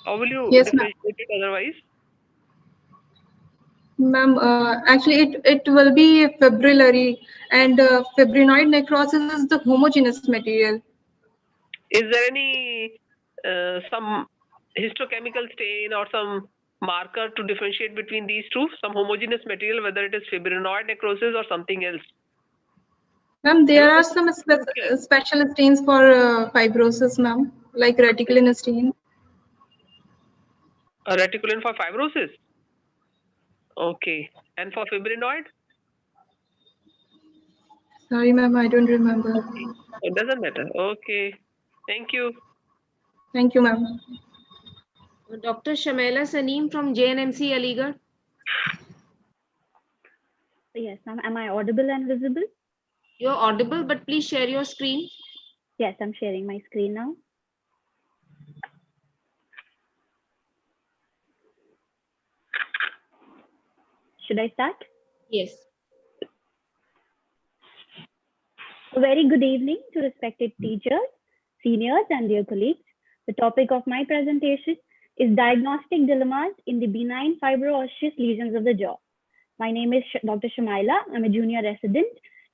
How will you Yes, ma'am. differentiate it otherwise? Ma'am, actually, it will be fibrillary, and fibrinoid necrosis is the homogeneous material. Is there any some histochemical stain or some marker to differentiate between these two? Some homogeneous material, whether it is fibrinoid necrosis or something else? Ma'am, You know, there are this some okay. special stains for fibrosis, ma'am, like reticulin stain. A reticulin for fibrosis. Okay. And for fibrinoid? Sorry, ma'am, I don't remember. Okay. It doesn't matter. Okay. Thank you. Thank you, ma'am. Dr. Shamela Saneem from JNMC Aligarh. Yes, ma'am. Am I audible and visible? You're audible, but please share your screen. Yes, I'm sharing my screen now. Should I start? Yes. A very good evening to respected teachers, seniors, and dear colleagues. The topic of my presentation is diagnostic dilemmas in the benign fibro-osseous lesions of the jaw. My name is Dr. Shamaila. I'm a junior resident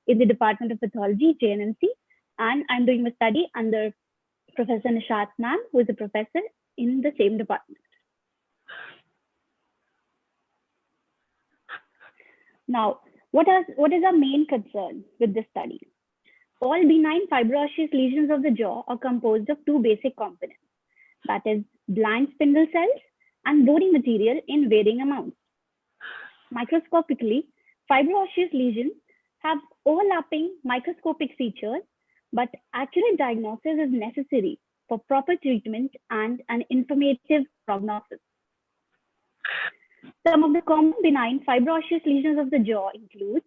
in the Department of Pathology, JNMC, and I'm doing my study under Professor Nishat ma'am, who is a professor in the same department. Now, what is our main concern with this study? All benign fibroosseous lesions of the jaw are composed of two basic components, that is, blind spindle cells and bony material in varying amounts. Microscopically, fibroosseous lesions have overlapping microscopic features, but accurate diagnosis is necessary for proper treatment and an informative prognosis. Some of the common benign fibroosseous lesions of the jaw include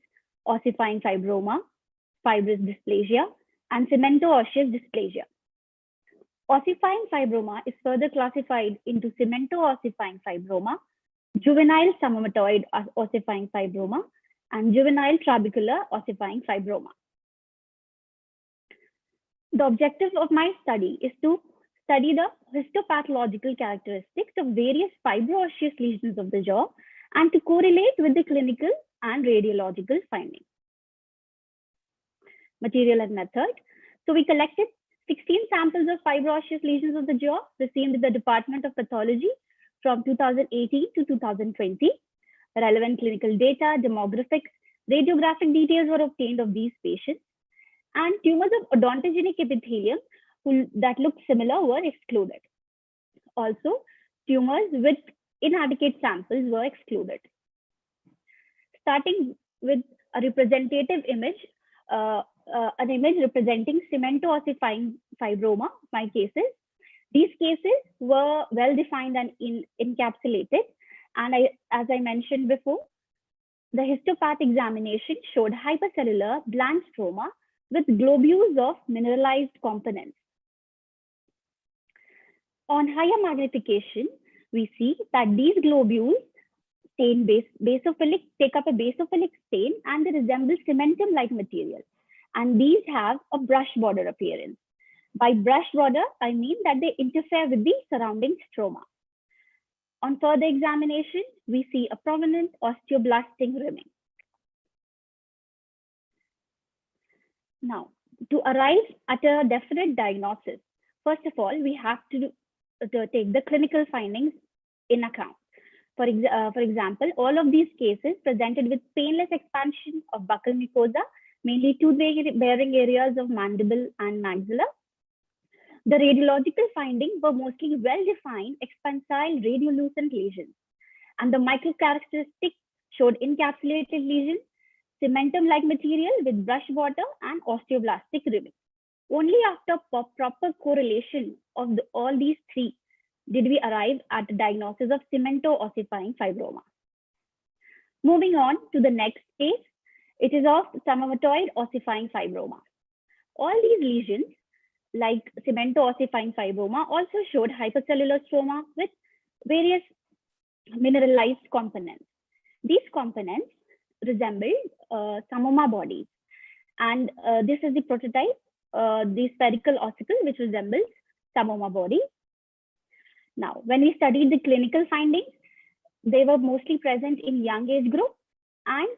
ossifying fibroma, fibrous dysplasia, and cemento-osseous dysplasia. Ossifying fibroma is further classified into cemento-ossifying fibroma, juvenile sumatoid ossifying fibroma, and juvenile trabecular ossifying fibroma. The objective of my study is to study the histopathological characteristics of various fibroosseous lesions of the jaw and to correlate with the clinical and radiological findings. Material and method. So we collected 16 samples of fibroosseous lesions of the jaw received in the Department of Pathology from 2018 to 2020. Relevant clinical data, demographics, radiographic details were obtained of these patients, and tumors of odontogenic epithelium that looked similar were excluded. Also, tumors with inadequate samples were excluded. Starting with a representative image, an image representing cemento-ossifying fibroma, my cases. These cases were well defined and encapsulated. And as I mentioned before, the histopath examination showed hypercellular bland stroma with globules of mineralized components. On higher magnification, we see that these globules take up a basophilic stain and they resemble cementum-like material. And these have a brush border appearance. By brush border, I mean that they interfere with the surrounding stroma. On further examination, we see a prominent osteoblastic rimming. Now, to arrive at a definite diagnosis, first of all, we have to take the clinical findings in account. For example, all of these cases presented with painless expansion of buccal mucosa, mainly tooth-bearing areas of mandible and maxilla. The radiological findings were mostly well-defined expansile radiolucent lesions, and the microcharacteristics showed encapsulated lesions, cementum-like material with brush border, and osteoblastic ribbing. Only after proper correlation of all these three did we arrive at the diagnosis of cemento-ossifying fibroma. Moving on to the next case, it is of sumatoid ossifying fibroma. All these lesions, like cemento-ossifying fibroma, also showed hypercellular stroma with various mineralized components. These components resembled samoma bodies, and this is the prototype, the spherical ossicle, which resembles samoma body. Now, when we studied the clinical findings, they were mostly present in young age group and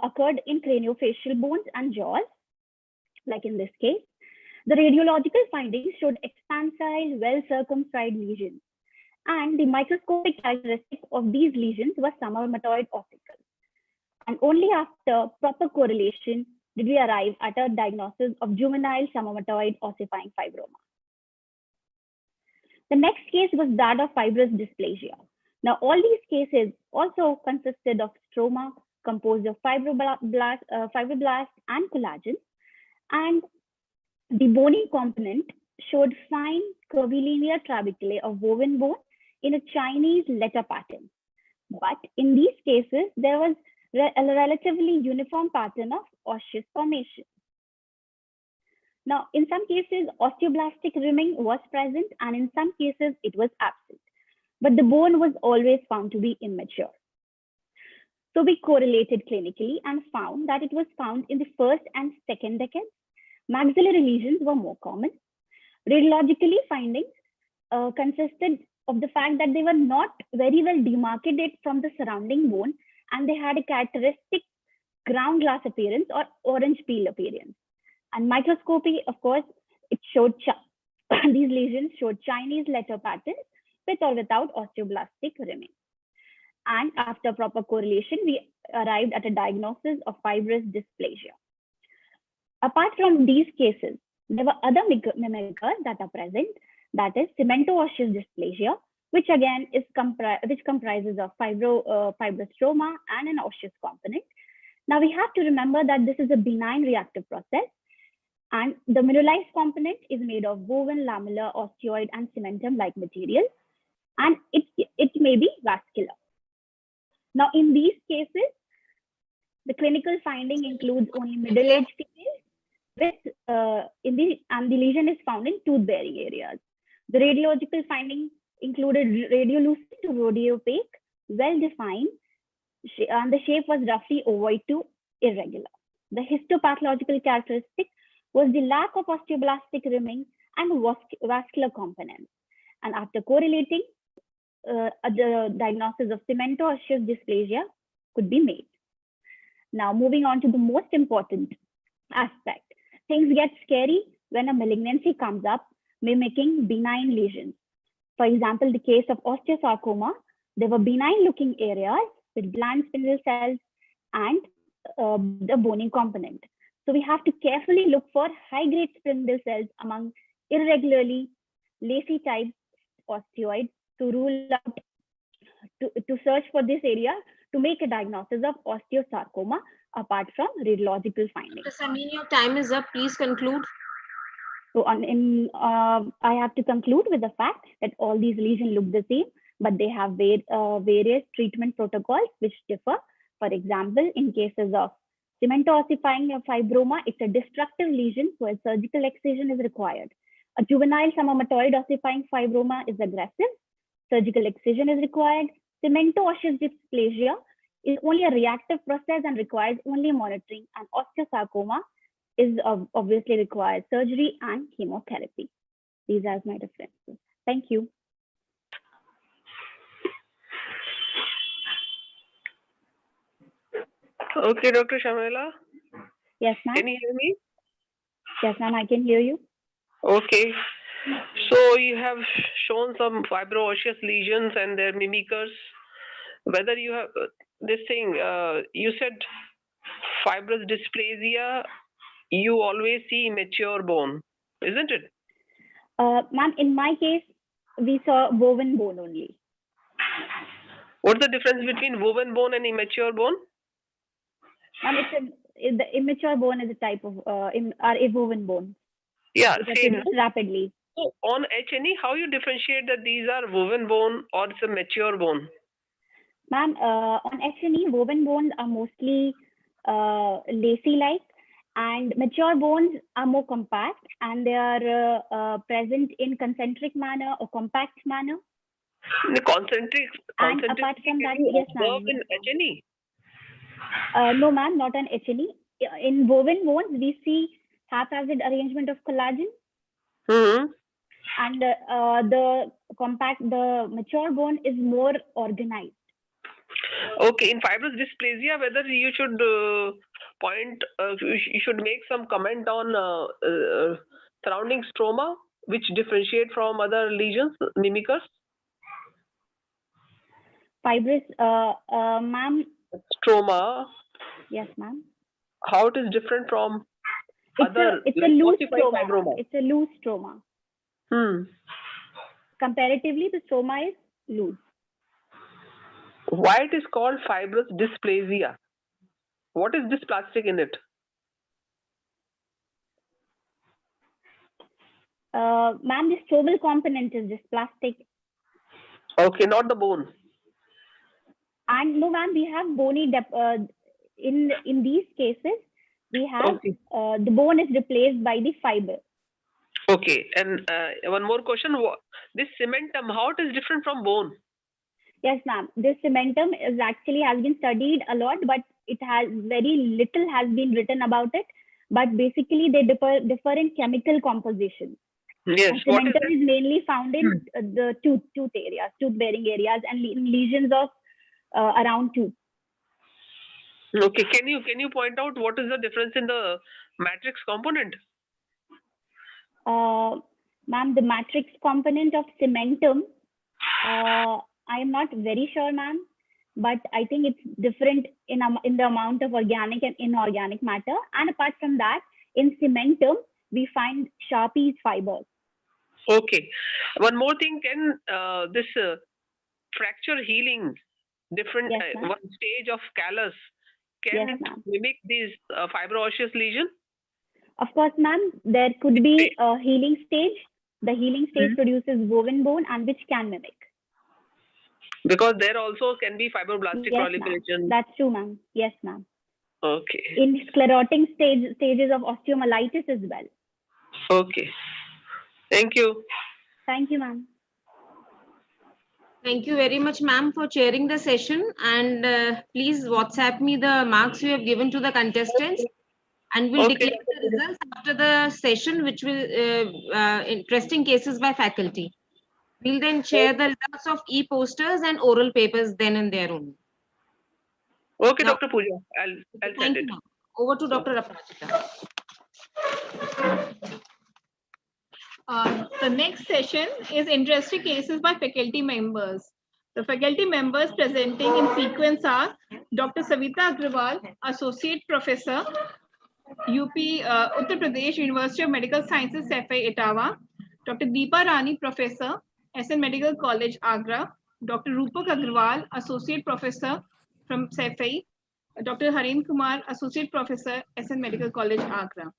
occurred in craniofacial bones and jaws, like in this case. The radiological findings showed expansile, well-circumscribed lesions, and the microscopic characteristic of these lesions was summermatoid ossicle. And only after proper correlation did we arrive at a diagnosis of juvenile summermatoid ossifying fibroma. The next case was that of fibrous dysplasia. Now, all these cases also consisted of stroma composed of fibroblasts and collagen, and the bony component showed fine curvilinear trabeculae of woven bone in a Chinese letter pattern. But in these cases, there was a relatively uniform pattern of osseous formation. Now, in some cases, osteoblastic rimming was present, and in some cases, it was absent. But the bone was always found to be immature. So we correlated clinically and found that it was found in the first and second decades. Maxillary lesions were more common. Radiologically, findings consisted of the fact that they were not very well demarcated from the surrounding bone, and they had a characteristic ground glass appearance or orange peel appearance. And microscopy, of course, it showed these lesions showed Chinese letter patterns with or without osteoblastic rimming. And after proper correlation, we arrived at a diagnosis of fibrous dysplasia. Apart from these cases, there were other mimickers that are present, that is cemento-osseous dysplasia, which again is comprises of fibrostroma and an osseous component. Now we have to remember that this is a benign reactive process, and the mineralized component is made of woven, lamellar, osteoid, and cementum-like material, and it may be vascular. Now, in these cases, the clinical finding includes only middle-aged females, and the lesion is found in tooth-bearing areas. The radiological finding included radiolucent to radiopaque, well-defined, and the shape was roughly ovoid to irregular. The histopathological characteristic was the lack of osteoblastic rimming and vascular components. And after correlating, the diagnosis of cemento-osseous dysplasia could be made. Now, moving on to the most important aspect. Things get scary when a malignancy comes up, mimicking benign lesions. For example, the case of osteosarcoma, there were benign-looking areas with bland spindle cells and the bony component. So we have to carefully look for high-grade spindle cells among irregularly lacy type osteoids to rule out, to search for this area to make a diagnosis of osteosarcoma apart from radiological findings. Dr. Samin, your time is up. Please conclude. So I have to conclude with the fact that all these lesions look the same, but they have various treatment protocols which differ. For example, in cases of cemento-ossifying fibroma, it's a destructive lesion, so a surgical excision is required. A juvenile summermatoid ossifying fibroma is aggressive. Surgical excision is required. Cemento-osseous dysplasia is only a reactive process and requires only monitoring, and osteosarcoma is obviously requires surgery and chemotherapy. These are my differences. Thank you. Okay, Dr. Shamela. Yes, ma'am. Can you hear me? Yes, ma'am, I can hear you. Okay. So you have shown some fibro-osseous lesions and their mimickers. Whether you have this thing, you said fibrous dysplasia, you always see immature bone, isn't it? Ma'am, in my case, we saw woven bone only. What's the difference between woven bone and immature bone? Ma'am, the immature bone is a type of a woven bone. Yeah, it same. Rapidly. So on H&E, how you differentiate that these are woven bone or it's a mature bone? Ma'am, on H&E, woven bones are mostly lacy-like, and mature bones are more compact, and they are present in concentric manner or compact manner. The concentric And apart from that, yes, ma'am. In H&E? No, ma'am, not on H&E. In woven bones, we see haphazard arrangement of collagen. Mm-hmm. and the mature bone is more organized. Okay, in fibrous dysplasia, whether you should you should make some comment on surrounding stroma, which differentiate from other lesions, mimickers. Fibrous, ma'am. Stroma. Yes, ma'am. How it is different from It's other? It's like a loose ossified stroma. fibroma. It's a loose stroma. Comparatively, the stroma is loose. Why it is called fibrous dysplasia? What is dysplastic in it? Ma'am, the stromal component is dysplastic. Okay, not the bone. And no, ma'am, we have bony in these cases, we have the bone is replaced by the fiber. Okay, and one more question: this cementum, how it is different from bone? Yes, ma'am. This cementum is actually has been studied a lot, but it has very little has been written about it. But basically, they differ in chemical composition. Yes, and cementum is mainly found in the tooth areas, tooth-bearing areas, and lesions of around tooth. Okay, can you point out what is the difference in the matrix component? Ma'am, the matrix component of cementum, I am not very sure, ma'am, but I think it's different in the amount of organic and inorganic matter. And apart from that, in cementum, we find Sharpie's fibers. Okay. One more thing, can this fracture healing, different one stage of callus, can it mimic these fibro-osseous lesion? Of course, ma'am, there could be a healing stage. The healing stage produces woven bone and which can mimic. Because there also can be fibroblastic proliferation. That's true, ma'am. Yes, ma'am. Okay. In sclerotic stages of osteomyelitis as well. Okay. Thank you. Thank you, ma'am. Thank you very much, ma'am, for chairing the session. And please WhatsApp me the marks you have given to the contestants. And we'll declare the results after the session, which will interesting cases by faculty. We'll then share the results of e-posters and oral papers then and there only. Okay, now, Dr. Pooja, I'll send it. Over to Dr. Aparajita. The next session is interesting cases by faculty members. The faculty members presenting in sequence are Dr. Savita Agrawal, Associate Professor, UP, Uttar Pradesh, University of Medical Sciences, Safai, Etawah. Dr. Deepa Rani, Professor, SN Medical College, Agra. Dr. Rupak Agrawal, Associate Professor from Safai. Dr. Haren Kumar, Associate Professor, SN Medical College, Agra.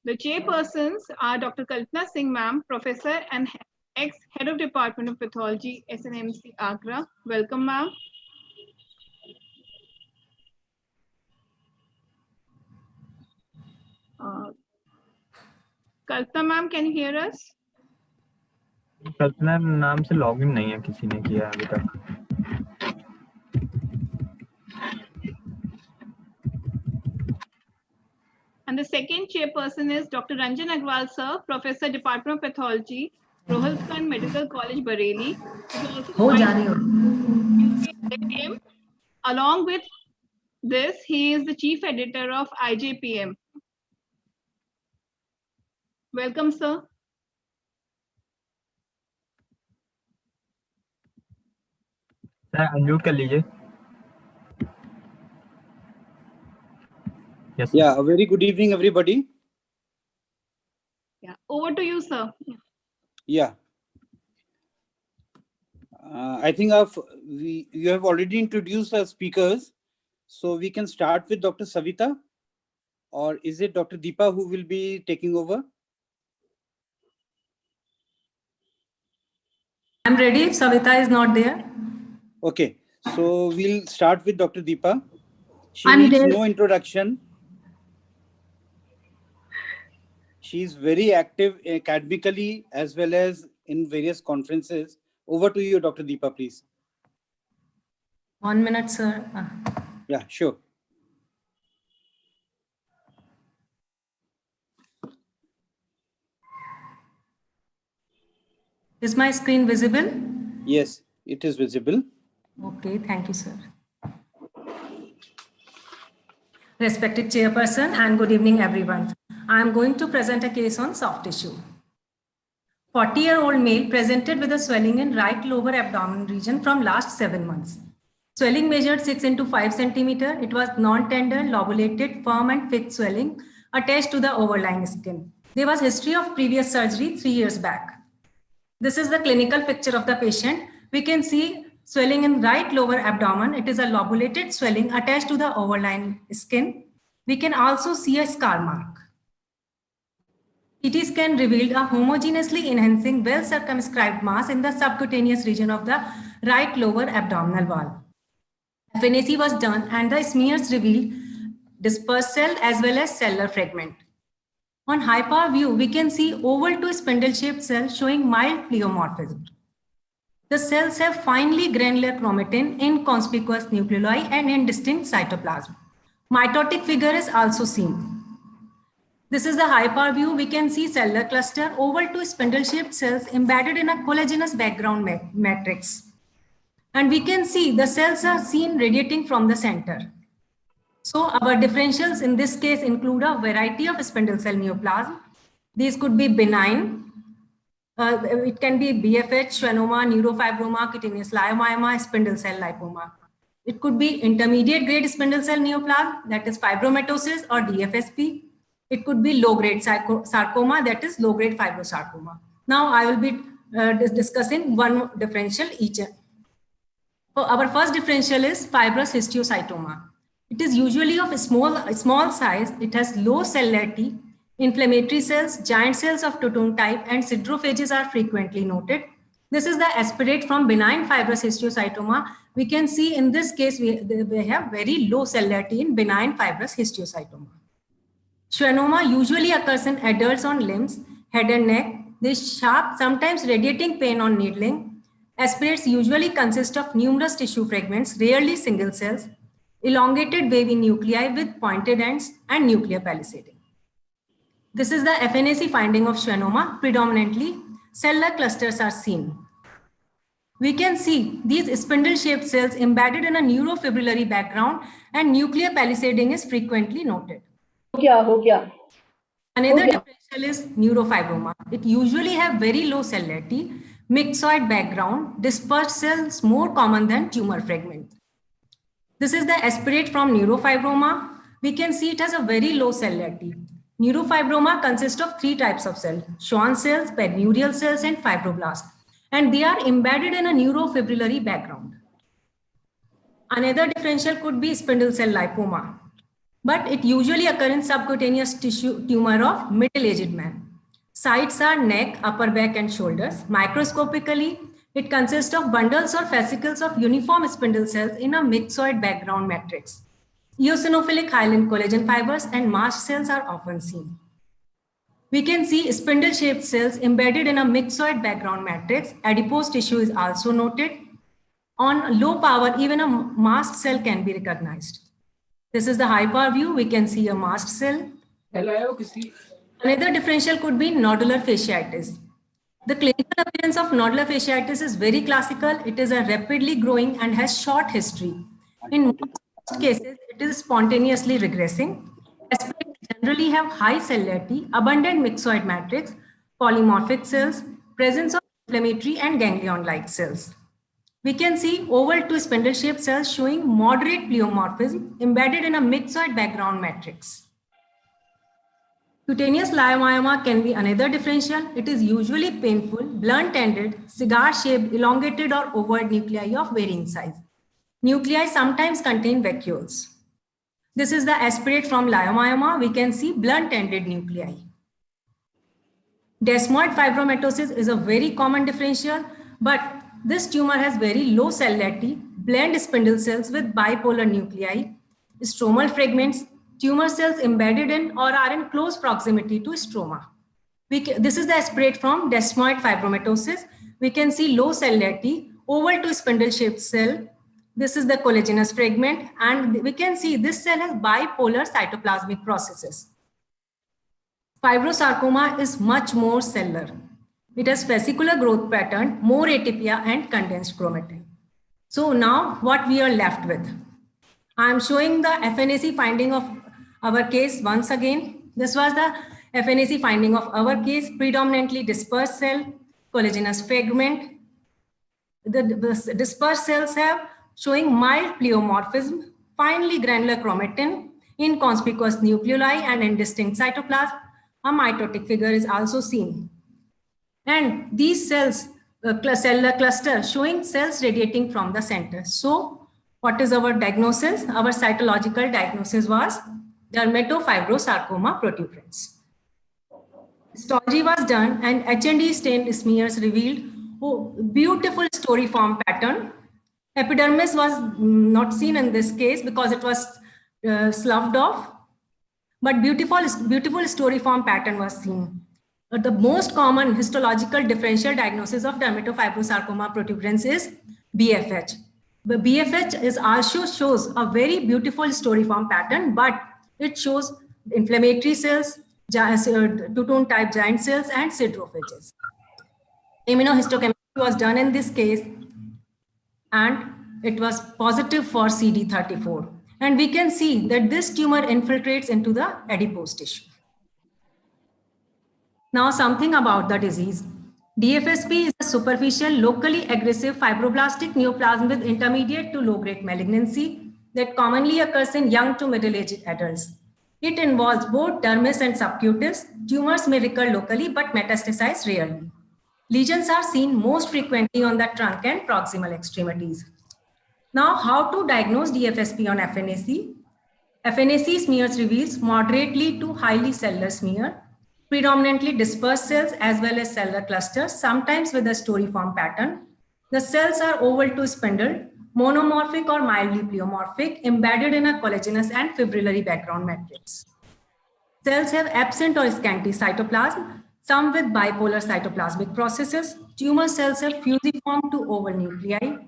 The chairpersons are Dr. Kalpana Singh, ma'am, Professor and ex-Head of Department of Pathology, SNMC, Agra. Welcome, ma'am. Kalpana, ma'am, can you hear us? कल्पना नाम से login नहीं है, किसी ने किया अभी तक. And the second chairperson is Dr. Ranjan Agrawal, sir, Professor, Department of Pathology, Rohalkhan Medical College, Bareilly. Along with this, he is the chief editor of IJPM. Welcome, sir. Unmute कर लीजिए. Yes. Yeah, a very good evening, everybody. Yeah, over to you, sir. Yeah. I think you have already introduced our speakers, so we can start with Dr. Savita, or is it Dr. Deepa who will be taking over? I'm ready if Savita is not there. Okay, so we'll start with Dr. Deepa. She needs no introduction. She's very active academically as well as in various conferences. Over to you, Dr. Deepa, please. 1 minute, sir. Yeah, sure. Is my screen visible? Yes, it is visible. Okay, thank you, sir. Respected chairperson and good evening, everyone. I am going to present a case on soft tissue. 40-year-old male presented with a swelling in right lower abdomen region from last 7 months. Swelling measured 6 into 5 centimeter. It was non-tender, lobulated, firm and thick swelling attached to the overlying skin. There was history of previous surgery 3 years back. This is the clinical picture of the patient. We can see swelling in right lower abdomen. It is a lobulated swelling attached to the overlying skin. We can also see a scar mark. CT scan revealed a homogeneously enhancing, well-circumscribed mass in the subcutaneous region of the right lower abdominal wall. FNAC was done and the smears revealed dispersed cell as well as cellular fragment. On high power view, we can see oval to spindle-shaped cells showing mild pleomorphism. The cells have finely granular chromatin, inconspicuous nucleoli, and indistinct cytoplasm. Mitotic figure is also seen. This is the high power view. We can see cellular cluster, oval to spindle-shaped cells embedded in a collagenous background matrix. And we can see the cells are seen radiating from the center. So our differentials in this case include a variety of spindle cell neoplasm. These could be benign. It can be BFH, schwannoma, neurofibroma, cutaneous leiomyoma, spindle cell lipoma. It could be intermediate grade spindle cell neoplasm, that is fibromatosis or DFSP. It could be low grade sarcoma, that is low grade fibrosarcoma. Now I will be discussing one differential each. So our first differential is fibrous histiocytoma. It is usually of a small size. It has low cellularity. Inflammatory cells, giant cells of Toton type, and siderophages are frequently noted. This is the aspirate from benign fibrous histiocytoma. We can see in this case, we have very low cellularity in benign fibrous histiocytoma. Schwannoma usually occurs in adults on limbs, head and neck. This sharp, sometimes radiating pain on needling. Aspirates usually consist of numerous tissue fragments, rarely single cells, elongated wavy nuclei with pointed ends and nuclear palisading. This is the FNAC finding of schwannoma. Predominantly, cellular clusters are seen. We can see these spindle-shaped cells embedded in a neurofibrillary background and nuclear palisading is frequently noted. Another differential is neurofibroma. It usually have very low cellularity, myxoid background, dispersed cells more common than tumor fragment. This is the aspirate from neurofibroma. We can see it has a very low cellularity. Neurofibroma consists of 3 types of cells: Schwann cells, perineurial cells, and fibroblasts. And they are embedded in a neurofibrillary background. Another differential could be spindle cell lipoma, but it usually occurs in subcutaneous tissue tumor of middle-aged man. Sites are neck, upper back, and shoulders. Microscopically, it consists of bundles or fascicles of uniform spindle cells in a myxoid background matrix. Eosinophilic hyaline collagen fibers and mast cells are often seen. We can see spindle-shaped cells embedded in a myxoid background matrix. Adipose tissue is also noted. On low power, even a mast cell can be recognized. This is the high power view. We can see a mast cell. Another differential could be nodular fasciitis. The clinical appearance of nodular fasciitis is very classical. It is a rapidly growing and has short history. In most cases, it is spontaneously regressing. Aspirates generally have high cellularity, abundant myxoid matrix, polymorphic cells, presence of inflammatory and ganglion-like cells. We can see oval to spindle-shaped cells showing moderate pleomorphism embedded in a myxoid background matrix. Cutaneous leiomyoma can be another differential. It is usually painful, blunt-ended, cigar-shaped, elongated or ovoid nuclei of varying size. Nuclei sometimes contain vacuoles. This is the aspirate from leiomyoma. We can see blunt-ended nuclei. Desmoid fibromatosis is a very common differential, but this tumor has very low cellularity, blend spindle cells with bipolar nuclei, stromal fragments, tumor cells embedded in or are in close proximity to stroma. This is the aspirate from desmoid fibromatosis. We can see low cellularity, oval to spindle-shaped cell. This is the collagenous fragment, and we can see this cell has bipolar cytoplasmic processes. Fibrosarcoma is much more cellular. It has fascicular growth pattern, more atypia and condensed chromatin. So now what we are left with? I am showing the FNAC finding of our case once again. This was the FNAC finding of our case, predominantly dispersed cell, collagenous fragment. The dispersed cells have showing mild pleomorphism, finely granular chromatin, inconspicuous nucleoli and indistinct cytoplasm. A mitotic figure is also seen. And these cells, cellular cluster showing cells radiating from the center. So what is our diagnosis? Our cytological diagnosis was dermatofibrosarcoma protuberance. Histology was done and H&E stained smears revealed beautiful storiform pattern. Epidermis was not seen in this case because it was sloughed off, but beautiful storiform pattern was seen. The most common histological differential diagnosis of dermatofibrosarcoma protuberance is BFH. The BFH is also shows a very beautiful storiform pattern, but it shows inflammatory cells, two-tone type giant cells, and sidrophages. Immunohistochemistry was done in this case, and it was positive for CD34. And we can see that this tumor infiltrates into the adipose tissue. Now something about the disease. DFSP is a superficial, locally aggressive fibroblastic neoplasm with intermediate to low-grade malignancy that commonly occurs in young to middle-aged adults. It involves both dermis and subcutis. Tumors may recur locally but metastasize rarely. Lesions are seen most frequently on the trunk and proximal extremities. Now, how to diagnose DFSP on FNAC? FNAC smears reveals moderately to highly cellular smear, predominantly dispersed cells as well as cellular clusters, sometimes with a storiform pattern. The cells are oval to spindle, monomorphic or mildly pleomorphic, embedded in a collagenous and fibrillary background matrix. Cells have absent or scanty cytoplasm, some with bipolar cytoplasmic processes. Tumor cells have fusiform to oval nuclei,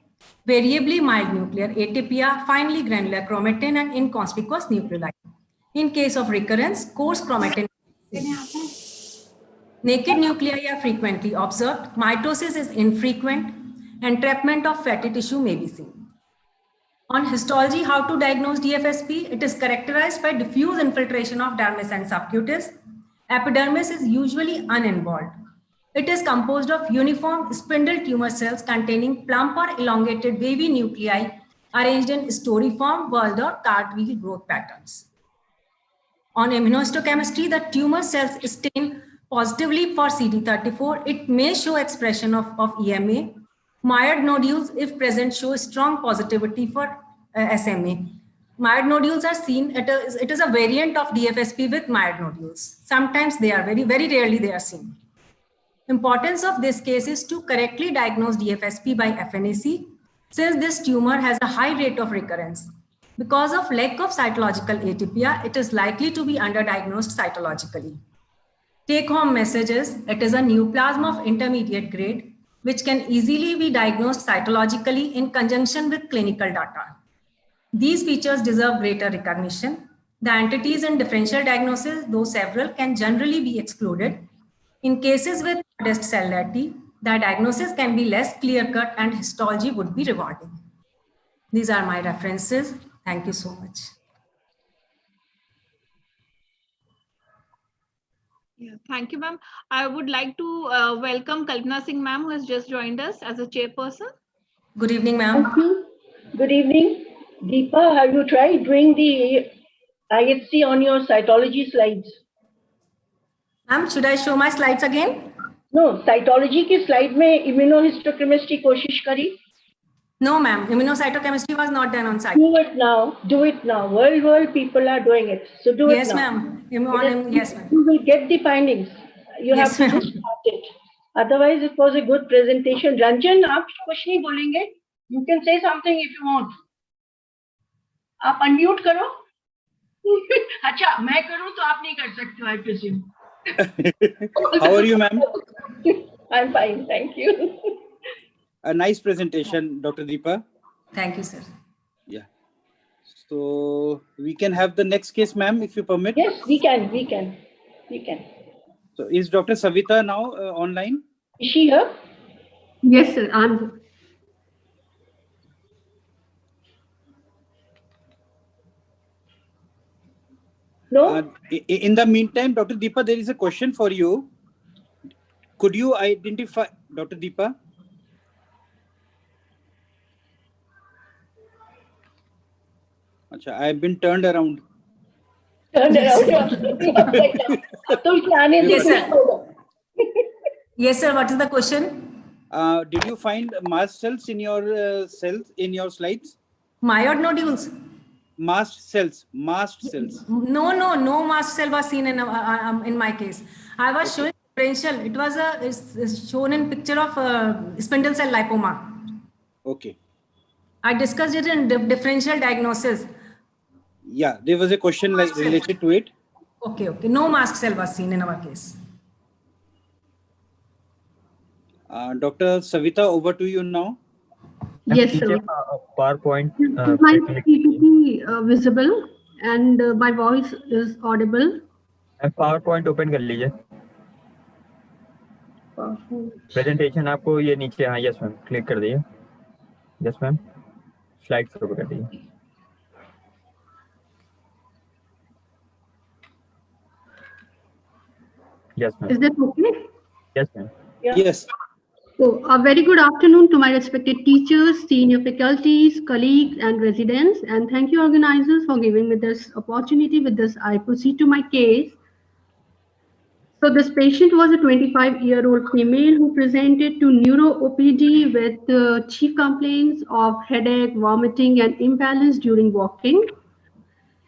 variably mild nuclear atypia, finely granular chromatin, and inconspicuous nucleoli. In case of recurrence, coarse chromatin. Naked nuclei are frequently observed. Mitosis is infrequent. Entrapment of fatty tissue may be seen. On histology, how to diagnose DFSP? It is characterized by diffuse infiltration of dermis and subcutis. Epidermis is usually uninvolved. It is composed of uniform spindle tumor cells containing plump or elongated wavy nuclei arranged in storiform, whorled or cartwheel growth patterns. On immunohistochemistry, the tumor cells stain positively for CD34. It may show expression of EMA. Myred nodules, if present, show strong positivity for SMA. Myred nodules are seen. It is a variant of DFSP with myred nodules. Sometimes they are very rarely they are seen. Importance of this case is to correctly diagnose DFSP by FNAC, since this tumor has a high rate of recurrence. Because of lack of cytological atypia, it is likely to be underdiagnosed cytologically. Take-home message is, it is a neoplasm of intermediate grade, which can easily be diagnosed cytologically in conjunction with clinical data. These features deserve greater recognition. The entities in differential diagnosis, though several, can generally be excluded. In cases with modest cellularity, the diagnosis can be less clear-cut and histology would be rewarding. These are my references. Thank you so much. Yeah, thank you, ma'am. I would like to welcome Kalpana Singh, ma'am, who has just joined us as a chairperson. Good evening, ma'am. Good evening. Deepa, have you tried doing the IHC on your cytology slides? Ma'am, should I show my slides again? No, cytology की slide में immunohistochemistry कोशिश करी? No, ma'am. Immunocytochemistry was not done on site. Do it now. Do it now. World people are doing it. So do yes, it now. Yes, ma'am. You will get the findings. You yes, have to just start it. Otherwise, it was a good presentation. Ranjan, आप कुछ नहीं बोलेंगे? You can say something if you want. आप unmute करो. अच्छा, मैं करूँ तो आप नहीं कर सकते हो, I presume. How are you, ma'am? I'm fine, thank you. A nice presentation, Dr. Deepa. Thank you, sir. Yeah. So we can have the next case, ma'am, if you permit. Yes, we can. So is Dr. Savita now online? Is she here? Yes, sir. I'm. No? In the meantime, Dr. Deepa, there is a question for you. Could you identify, Dr. Deepa? Acha, I have been turned around. Turned around. Yes, sir. Yes, sir. What is the question? Did you find mast cells in your slides? Myoid nodules. Mast cells. No mast cell was seen in my case. I was showing differential. It was is shown in picture of spindle cell lipoma. Okay. I discussed it in differential diagnosis. Yeah, there was a question like related to it. Okay. No mast cell was seen in our case. Dr. Savita, over to you now. Yes, sir. PowerPoint. My PPT visible and my voice is audible. PowerPoint open कर लीजिए. Presentation आपको ये नीचे, हाँ yes ma'am, click कर दीजिए. Yes ma'am, slide शुरू कर दीजिए. Yes, ma'am. Is that okay? Yes, ma'am. Yes. So, a very good afternoon to my respected teachers, senior faculties, colleagues, and residents. And thank you, organizers, for giving me this opportunity. With this, I proceed to my case. So, this patient was a 25-year-old female who presented to neuro-OPD with chief complaints of headache, vomiting, and imbalance during walking.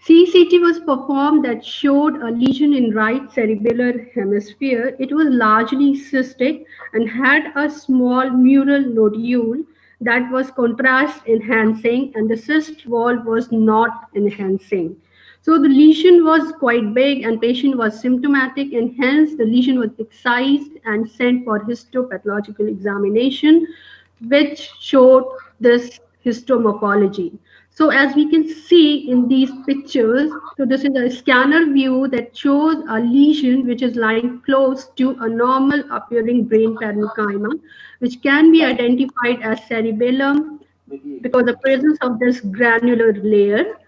CCT was performed that showed a lesion in right cerebellar hemisphere. It was largely cystic and had a small mural nodule that was contrast enhancing, and the cyst wall was not enhancing. So the lesion was quite big and patient was symptomatic, and hence the lesion was excised and sent for histopathological examination, which showed this histomorphology. So as we can see in these pictures, so this is a scanner view that shows a lesion which is lying close to a normal appearing brain parenchyma, which can be identified as cerebellum because of the presence of this granular layer.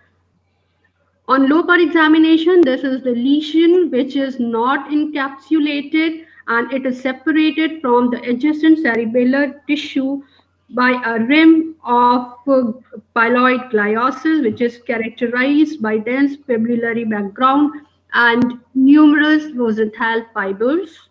On lobar examination, this is the lesion which is not encapsulated and it is separated from the adjacent cerebellar tissue by a rim of pyloid gliosis, which is characterized by dense fibrillary background and numerous rosenthal fibers.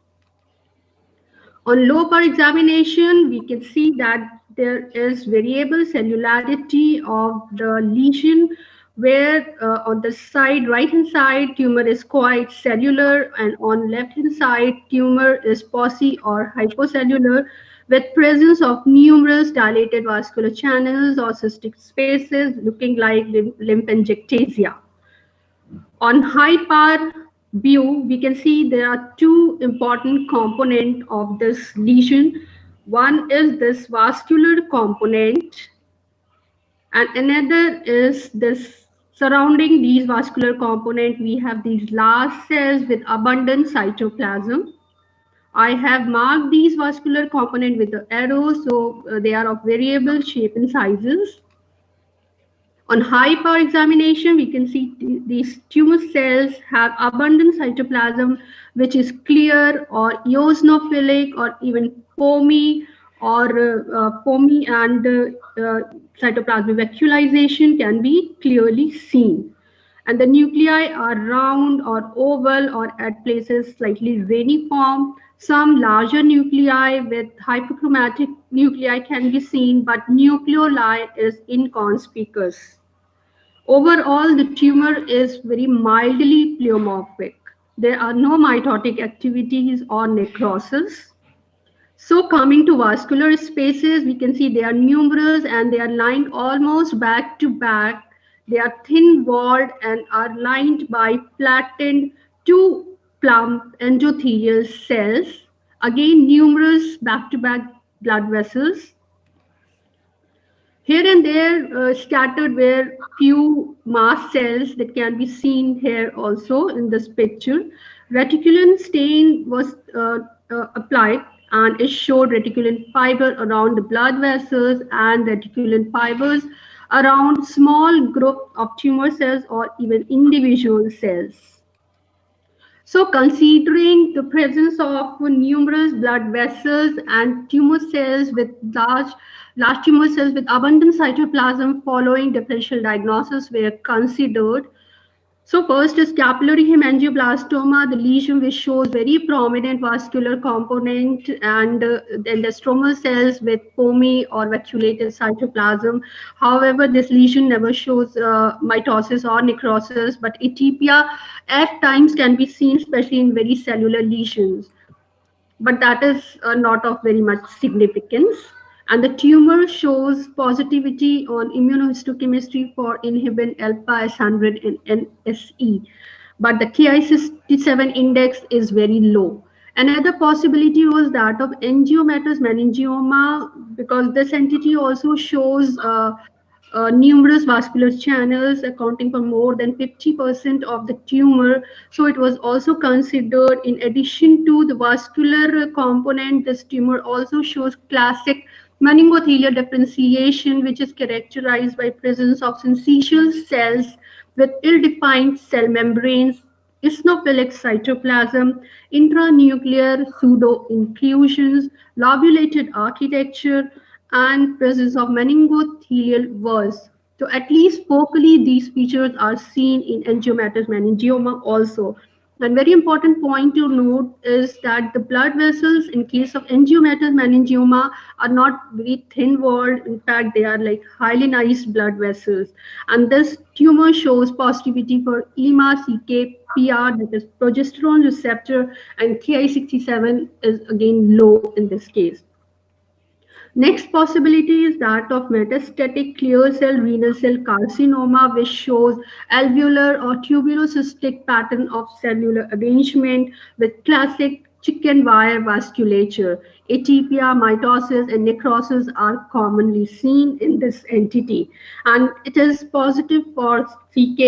On lobar examination, we can see that there is variable cellularity of the lesion, where on the side, right-hand side, tumor is quite cellular, and on left-hand side, tumor is pauci or hypocellular, with presence of numerous dilated vascular channels or cystic spaces looking like lymphangiectasia. On high power view, we can see there are two important components of this lesion. One is this vascular component, and another is this surrounding these vascular component. We have these large cells with abundant cytoplasm. I have marked these vascular component with the arrows, so they are of variable shape and sizes. On high power examination, we can see these tumor cells have abundant cytoplasm, which is clear or eosinophilic or even foamy, or foamy, and cytoplasmic vacuolization can be clearly seen. And the nuclei are round or oval or at places slightly reniform. Some larger nuclei with hyperchromatic nuclei can be seen, but nucleoli is inconspicuous. Overall, the tumor is very mildly pleomorphic. There are no mitotic activities or necrosis. So coming to vascular spaces, we can see they are numerous and they are lined almost back to back. They are thin walled and are lined by flattened two plump endothelial cells. Again, numerous back to back blood vessels. Here and there scattered were few mast cells that can be seen here also in this picture. Reticulin stain was applied and it showed reticulin fiber around the blood vessels and reticulin fibers around small group of tumor cells or even individual cells. So considering the presence of numerous blood vessels and tumor cells with large tumor cells with abundant cytoplasm following differential diagnosis were considered. So first is capillary hemangioblastoma, the lesion which shows very prominent vascular component, and then the stromal cells with foamy or vacuolated cytoplasm. However, this lesion never shows mitosis or necrosis, but atypia at times can be seen, especially in very cellular lesions. But that is not of very much significance. And the tumor shows positivity on immunohistochemistry for inhibin alpha S100 and NSE, but the Ki67 index is very low. Another possibility was that of angiomatous meningioma, because this entity also shows numerous vascular channels accounting for more than 50% of the tumor. So it was also considered, in addition to the vascular component, this tumor also shows classic meningothelial differentiation, which is characterized by presence of syncytial cells with ill-defined cell membranes, eosinophilic cytoplasm, intranuclear pseudo-inclusions, lobulated architecture, and presence of meningothelial walls. So at least focally, these features are seen in angiomatous meningioma also. And very important point to note is that the blood vessels in case of angiomatous meningioma are not very thin walled. In fact, they are like hyalinized blood vessels. And this tumor shows positivity for EMA-CK-PR, that is progesterone receptor, and Ki67 is again low in this case. Next possibility is that of metastatic clear cell renal cell carcinoma, which shows alveolar or tubulocystic pattern of cellular arrangement with classic chicken wire vasculature. Atypia, mitosis, and necrosis are commonly seen in this entity. And it is positive for CK,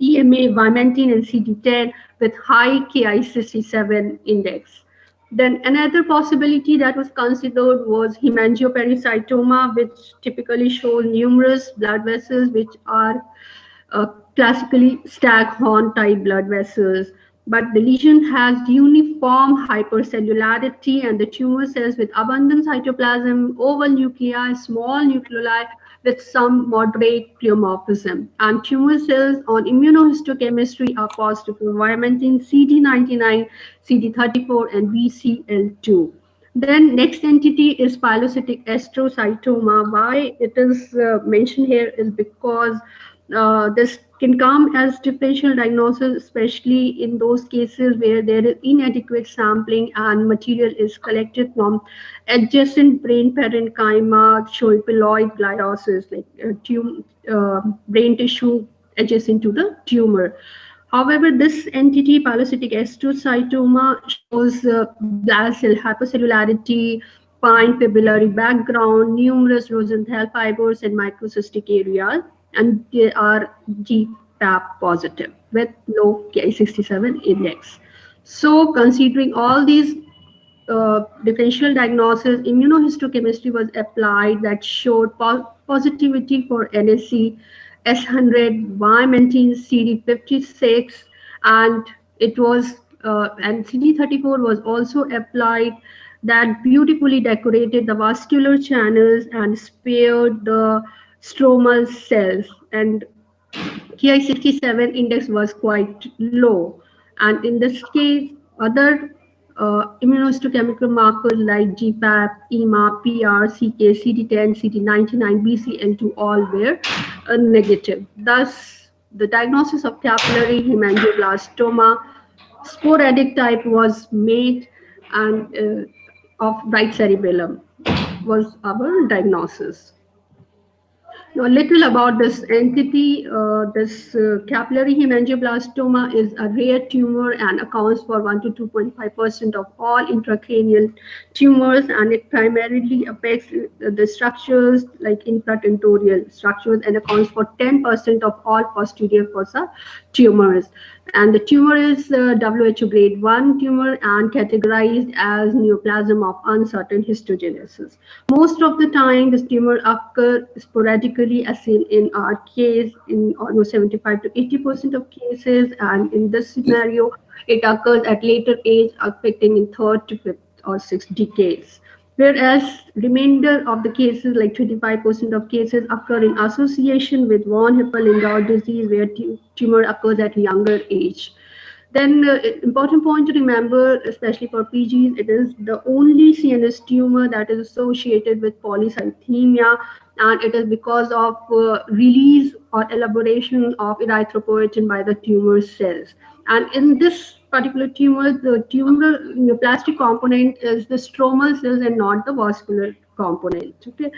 EMA, vimentin, and CD10 with high Ki67 index. Then another possibility that was considered was hemangiopericytoma, which typically shows numerous blood vessels which are classically staghorn type blood vessels. But the lesion has uniform hypercellularity, and the tumor cells with abundant cytoplasm, oval nuclei, small nuclei with some moderate pleomorphism. And tumor cells on immunohistochemistry are positive for vimentin, CD99, CD34, and BCL2. Then next entity is pilocytic astrocytoma. Why it is mentioned here is because this can come as differential diagnosis, especially in those cases where there is inadequate sampling and material is collected from adjacent brain parenchyma showing pelloid gliosis, like brain tissue adjacent to the tumor. However, this entity, pilocytic astrocytoma, shows blast cell hypercellularity, fine fibrillary background, numerous Rosenthal fibers, and microcystic areas, and they are GFAP positive with low Ki67 index. So, considering all these differential diagnosis, immunohistochemistry was applied that showed positivity for NSE, S100, vimentin, CD56, and it was and CD34 was also applied that beautifully decorated the vascular channels and spared the stromal cells, and Ki67 index was quite low. And in this case, other immunohistochemical markers like GFAP, EMA, PR, CK, CD10, CD99, BCL2 all were negative. Thus, the diagnosis of capillary hemangioblastoma sporadic type was made, and of right cerebellum was our diagnosis. Now, a little about this entity. This capillary hemangioblastoma is a rare tumor and accounts for 1 to 2.5% of all intracranial tumors, and it primarily affects the structures like infratentorial structures and accounts for 10% of all posterior fossa tumors. And the tumor is WHO grade 1 tumor and categorized as neoplasm of uncertain histogenesis. Most of the time, this tumor occurs sporadically, as seen in our case, in almost 75 to 80% of cases. And in this scenario, it occurs at later age, affecting in third to fifth or sixth decades. Whereas remainder of the cases, like 25% of cases, occur in association with von Hippel-Lindau disease, where tumor occurs at younger age. Then important point to remember, especially for PGs, it is the only CNS tumor that is associated with polycythemia, and it is because of release or elaboration of erythropoietin by the tumor cells. And in this particular tumor, the tumor neoplastic component is the stromal cells and not the vascular component. Okay.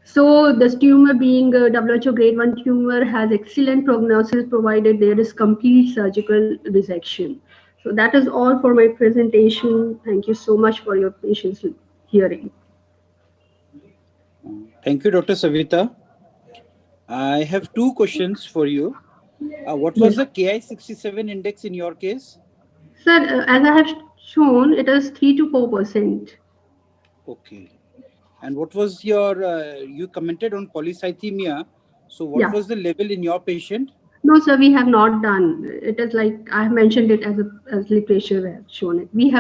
So this tumor, being a WHO grade 1 tumor, has excellent prognosis provided there is complete surgical resection. So that is all for my presentation. Thank you so much for your patience with hearing. Thank you, Dr. Savita. I have two questions for you. What was the Ki-67 index in your case? Sir, as I have shown, it is 3 to 4%. Okay. And what was your, you commented on polycythemia. So what was the level in your patient? No, sir, we have not done. It is like I have mentioned it as literature has shown it. We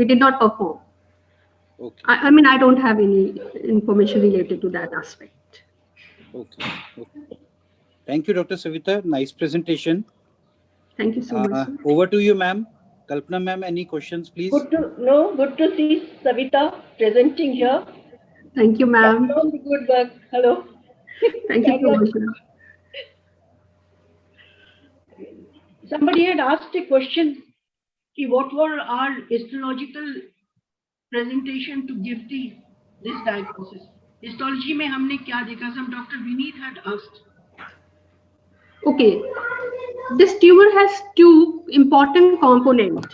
did not perform. Okay. I mean, I don't have any information related to that aspect. Okay. Okay. Thank you, Dr. Savita. Nice presentation. Thank you so much. Over to you, ma'am. Kalpana, ma'am, any questions, please? Good to see Savita presenting here. Thank you, ma'am. Good work. Hello. Thank you so much, ma'am. Somebody had asked a question, what were our histological presentation to give this diagnosis? Histology mein humne kya dekha? Some Dr. Vineet had asked. Okay, this tumor has two important components.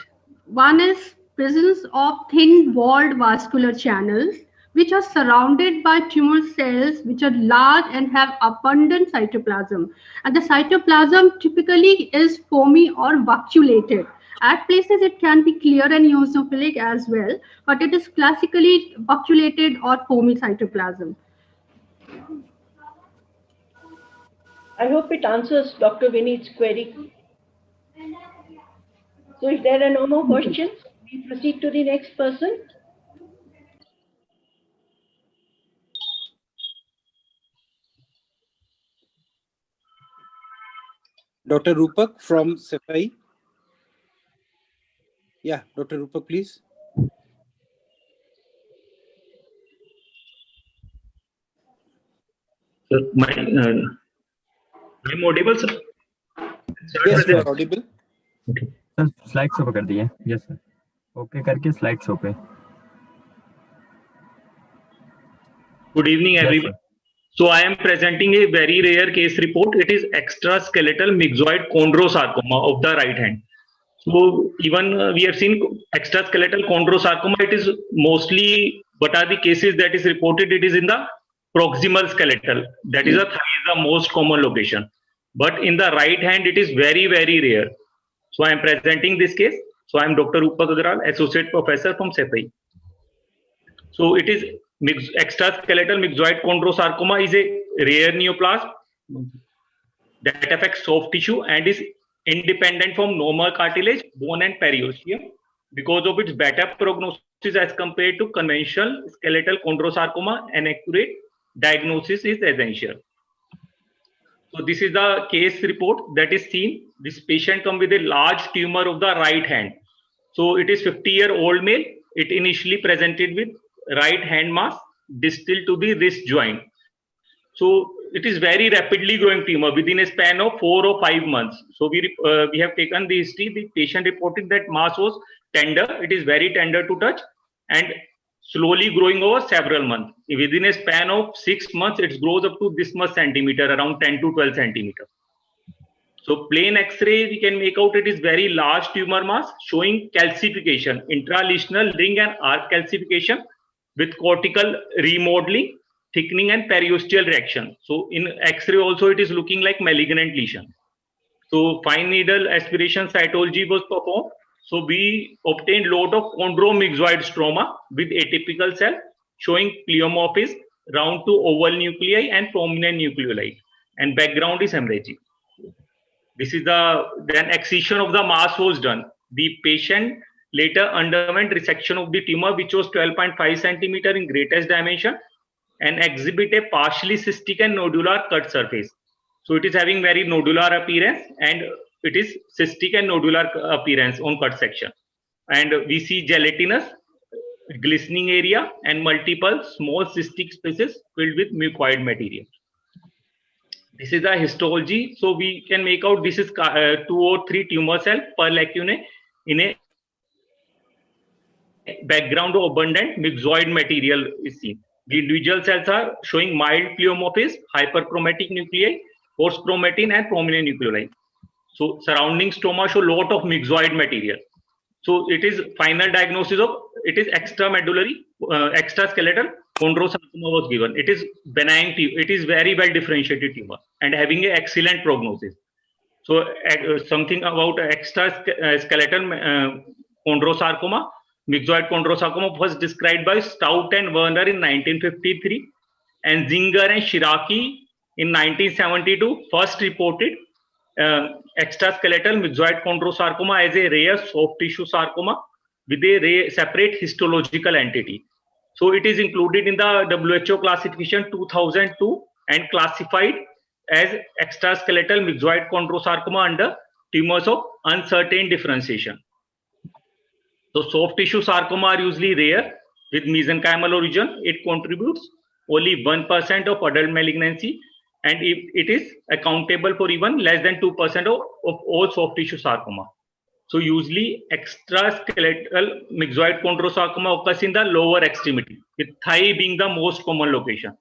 One is presence of thin-walled vascular channels, which are surrounded by tumor cells, which are large and have abundant cytoplasm. And the cytoplasm typically is foamy or vacuolated. At places, it can be clear and eosinophilic as well, but it is classically vacuolated or foamy cytoplasm. I hope it answers Dr. Vineet's query. So if there are no more questions, we proceed to the next person. Dr. Rupak from CEPI. Yeah, Dr. Rupak, please. Sir, I'm audible, sir? Yes, you are audible. Okay. Sir, slide show कर दिए. Yes, sir. Okay, करके slide show पे. Good evening, everyone. So I am presenting a very rare case report. It is extraskeletal myxoid chondrosarcoma of the right hand. So even we have seen extraskeletal chondrosarcoma. It is mostly, what are the cases that is reported? It is in the proximal skeletal. That is the most common location. But in the right hand, it is very, very rare. So I am presenting this case. So I am Dr. Rupak Agrawal, Associate Professor from CEPI. So it is extraskeletal myxoid chondrosarcoma is a rare neoplasm that affects soft tissue and is independent from normal cartilage, bone and periosteum. Because of its better prognosis as compared to conventional skeletal chondrosarcoma, an accurate diagnosis is essential. So this is the case report that is seen. This patient comes with a large tumor of the right hand. So it is 50-year-old male. It initially presented with right hand mass distal to the wrist joint. So it is very rapidly growing tumor within a span of 4 or 5 months. So we have taken the history. The patient reported that mass was tender. It is very tender to touch and slowly growing over several months. Within a span of 6 months, it grows up to this much centimeter, around 10 to 12 centimeter. So plain X-ray, we can make out it is very large tumor mass showing calcification, intralesional ring and arc calcification with cortical remodeling, thickening and periosteal reaction. So in X-ray also it is looking like malignant lesion. So fine needle aspiration cytology was performed. So we obtained lot of chondromyxoid stroma with atypical cell showing pleomorphism, round to oval nuclei and prominent nucleoli, and background is hemorrhagic. This is then excision of the mass was done. The patient later underwent resection of the tumor, which was 12.5 centimeter in greatest dimension, and exhibit a partially cystic and nodular cut surface. So it is having very nodular appearance, and it is cystic and nodular appearance on cut section. And we see gelatinous glistening area and multiple small cystic spaces filled with mucoid material. This is a histology, so we can make out this is 2 or 3 tumor cell per lacunae in a background of abundant myxoid material is seen. The individual cells are showing mild pleomorphism, hyperchromatic nuclei, coarse chromatin, and prominent nucleoli. So surrounding stroma show lot of myxoid material. So it is final diagnosis of it is extramedullary, extraskeletal chondrosarcoma was given. It is benign, it is very well differentiated tumor and having an excellent prognosis. So something about extraskeletal chondrosarcoma, myxoid chondrosarcoma was described by Stout and Werner in 1953, and Zinger and Shiraki in 1972 first reported extraskeletal myxoid chondrosarcoma as a rare soft tissue sarcoma with a separate histological entity. So it is included in the WHO classification 2002 and classified as extraskeletal myxoid chondrosarcoma under tumors of uncertain differentiation. So soft tissue sarcoma are usually rare with mesenchymal origin. It contributes only 1% of adult malignancy, and it is accountable for even less than 2% of all soft tissue sarcoma. So usually extraskeletal myxoid chondrosarcoma occurs in the lower extremity, with thigh being the most common location.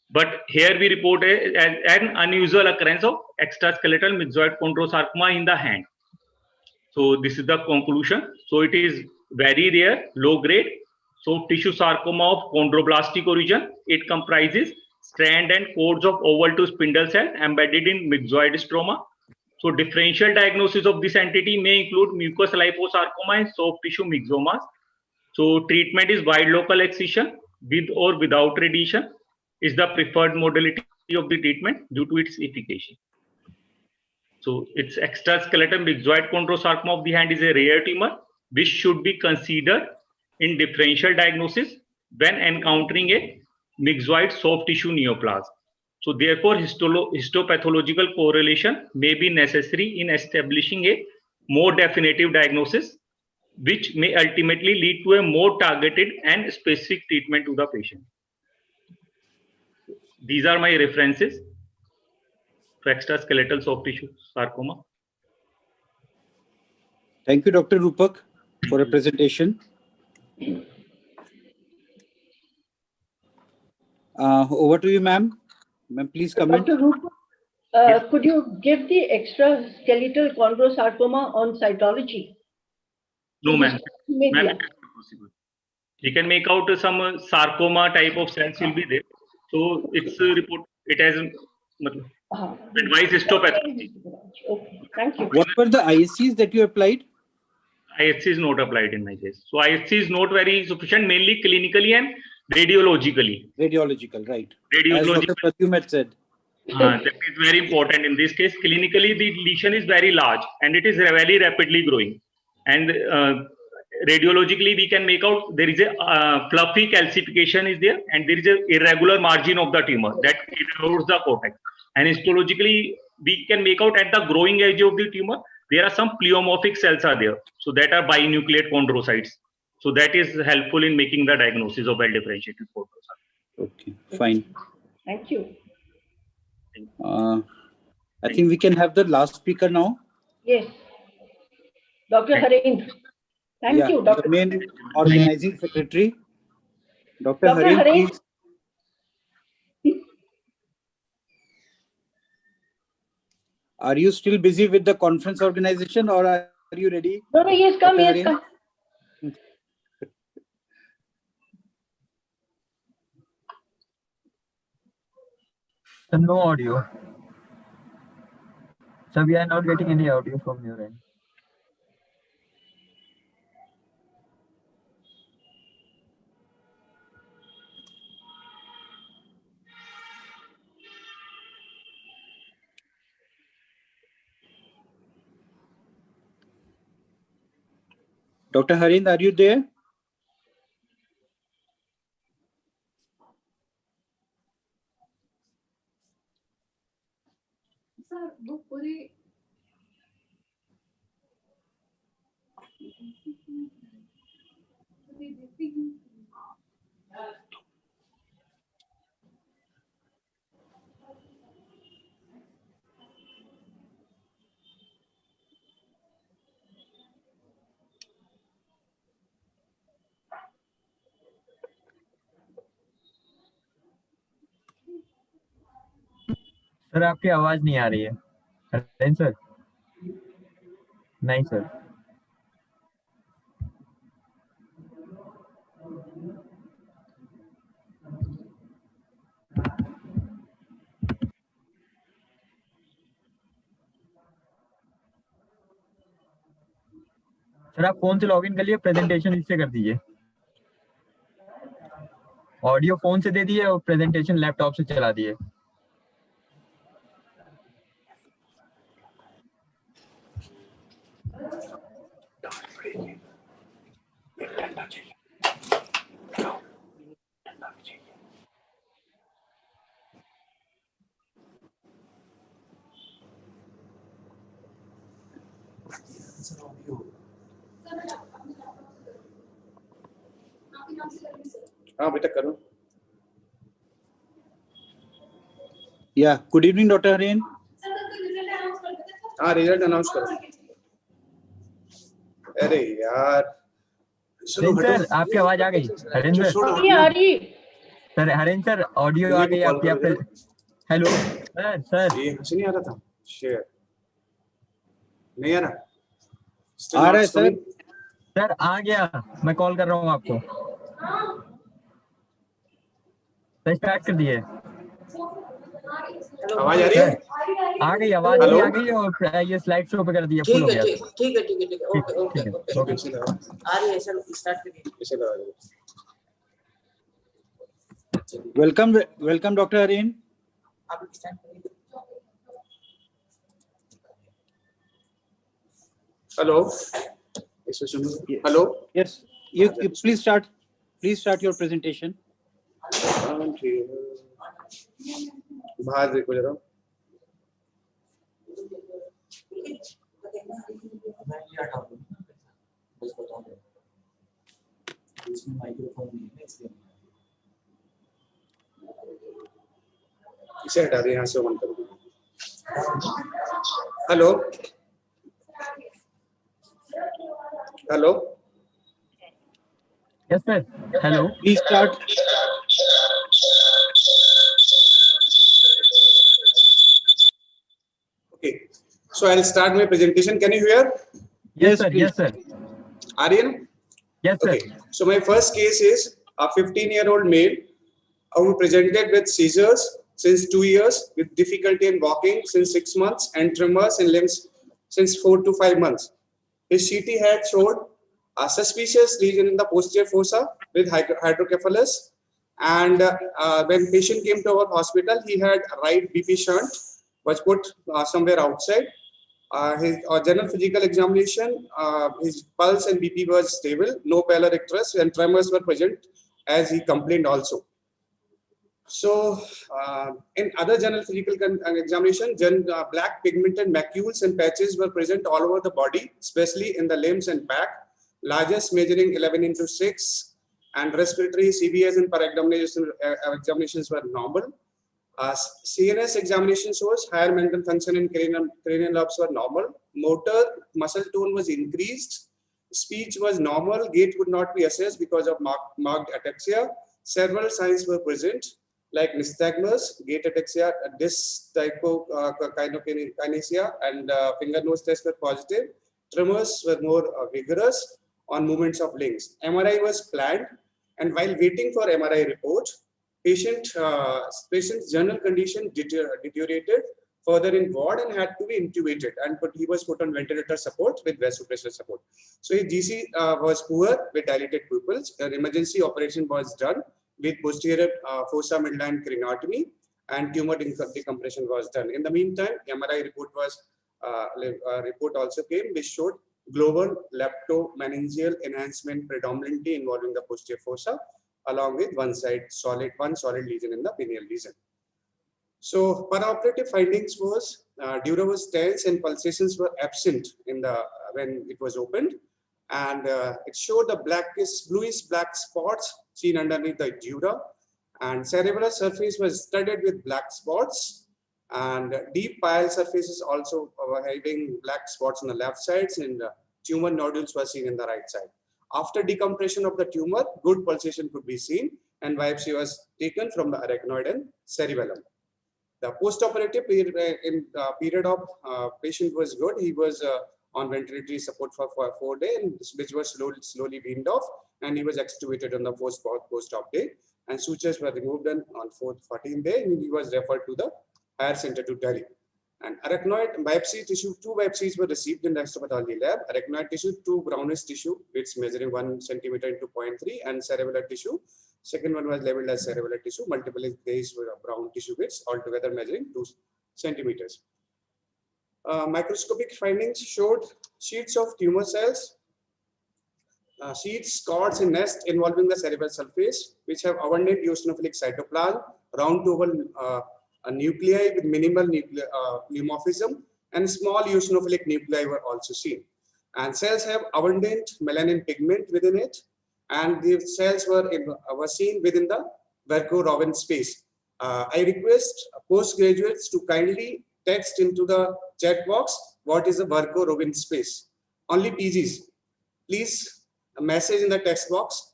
But here we report an unusual occurrence of extraskeletal myxoid chondrosarcoma in the hand. So this is the conclusion. So it is very rare, low grade soft tissue sarcoma of chondroblastic origin. It comprises strand and cords of oval to spindle cell embedded in myxoid stroma. So differential diagnosis of this entity may include mucous liposarcoma and soft tissue myxomas. So treatment is wide local excision with or without radiation is the preferred modality of the treatment due to its efficacy. So its extraskeletal myxoid chondrosarcoma of the hand is a rare tumor which should be considered in differential diagnosis when encountering a myxoid soft tissue neoplasm. So therefore, histopathological correlation may be necessary in establishing a more definitive diagnosis, which may ultimately lead to a more targeted and specific treatment to the patient. These are my references to extraskeletal soft tissue sarcoma. Thank you, Dr. Rupak, for a presentation. Over to you, ma'am. Ma'am, please comment. Dr. Rupak, Yes. Could you give the extraskeletal chondrosarcoma on cytology? No, ma'am. Maybe. You can make out some sarcoma type of cells will be there. So it's report. It has advice histopathology. Okay, thank you. What were the ISCs that you applied? ISC is not applied in my case. So ISC is not very sufficient, mainly clinically and radiologically. Radiological, right. Radiological. As Dr. Pratyumet said. That is very important in this case. Clinically, the lesion is very large and it is very rapidly growing. And radiologically, we can make out there is a fluffy calcification is there, and there is an irregular margin of the tumor that erodes the cortex. And histologically, we can make out at the growing edge of the tumor, there are some pleomorphic cells are there. So that are binucleate chondrocytes. So that is helpful in making the diagnosis of well-differentiated chondrocytes. Okay, fine. Thank you. I think we can have the last speaker now. Yes. Dr. Harendra. Thank you, Dr. The main organizing secretary. Dr. Dr. Harendra, please. Are you still busy with the conference organization or are you ready? No, he has come, he has come. No audio. Sir, we are not getting any audio from your end. Dr. Harind, are you there? Sir आपकी आवाज नहीं आ रही है। Harendra sir, नहीं sir. Sir आप phone से login कर लिए, प्रेजेंटेशन इससे कर दीजिए। ऑडियो फोन से दे दिए और प्रेजेंटेशन लैपटॉप से चला दिए। हाँ बेटा करो। Yeah, good evening, Dr. Harind. हाँ रिजल्ट अनाउंस करो। अरे यार सर आपकी आवाज आ गई। Harendra sir, Harendra sir audio आ गई आपकी। Hello sir. सर ये हमसे नहीं आ रहा था शेयर, नहीं आ रहा। आ रहा है सर। सर आ गया, मैं कॉल कर रहा हूँ आपको। सर स्टार्ट कर दिए। आवाज आ रही है? आ गई आवाज भी आ गई और ये स्लाइड शो पे कर दिया, फुल हो गया। ठीक है ओके आ रही है सर, स्टार्ट करिए। Welcome Dr. Harind. आप स्टार्ट करिए। Hello hello. Yes, you please start your presentation. बाहर देखो जरा। इसे हटा दे, यहाँ से ऑन कर दो। Hello hello. Yes sir, hello. Please start. Okay, so I'll start my presentation. Can you hear? Yes sir, yes sir. Aryan? Yes sir. Okay, so my first case is a 15-year-old male who presented with seizures since 2 years, with difficulty in walking since 6 months, and tremors in limbs since 4 to 5 months. His CT had showed a suspicious lesion in the posterior fossa with hydrocephalus, and when patient came to our hospital, he had a right BP shunt was put somewhere outside. His general physical examination, his pulse and BP was stable, no pallor icterus, and tremors were present as he complained also. So in other general physical examination, black pigmented macules and patches were present all over the body, especially in the limbs and back, largest measuring 11x6, and respiratory, CVS and examinations were normal. CNS examination shows higher mental function in cranial lobes were normal. Motor muscle tone was increased. Speech was normal. Gait could not be assessed because of marked ataxia. Several signs were present, like nystagmus, gait ataxia, dystypokinesia, and finger nose tests were positive. Tremors were more vigorous on movements of limbs. MRI was planned, and while waiting for MRI report, patient's general condition deteriorated. further in ward and had to be intubated, and he was put on ventilator support with vasopressor support. So his GC was poor with dilated pupils. An emergency operation was done with posterior fossa midline craniotomy, and tumor decompression was done. In the meantime, MRI report also came, which showed global leptomeningeal enhancement predominantly involving the posterior fossa, along with one solid lesion in the pineal region. So perioperative findings was dura was tense and pulsations were absent in the when it was opened, and it showed the bluish black spots seen underneath the dura, and cerebral surface was studded with black spots, and deep pile surfaces also were having black spots on the left sides, and tumor nodules were seen in the right side. After decompression of the tumor, good pulsation could be seen, and biopsy was taken from the arachnoid and cerebellum. The post-operative period of patient was good. He was on ventilatory support for 4 days, which was slowly weaned off, and he was extubated on the post-op day, and sutures were removed on 14th day, and he was referred to the higher center to Delhi. And arachnoid biopsy tissue, 2 biopsies were received in the histopathology lab. Arachnoid tissue, 2 brownish tissue, it's measuring 1 centimeter into 0.3, and cerebellar tissue. Second one was labeled as cerebellar tissue, multiple grays were brown tissue bits, altogether measuring 2 centimeters. Microscopic findings showed sheets of tumor cells, sheets, cords, and nests involving the cerebral surface, which have abundant eosinophilic cytoplasm, round to oval nuclei with minimal pleomorphism, and small eosinophilic nuclei were also seen. And cells have abundant melanin pigment within it, and the cells were seen within the Verco-Robin space. I request postgraduates to kindly text into the chat box what is the Verco-Robin space. Only PGs, please message in the text box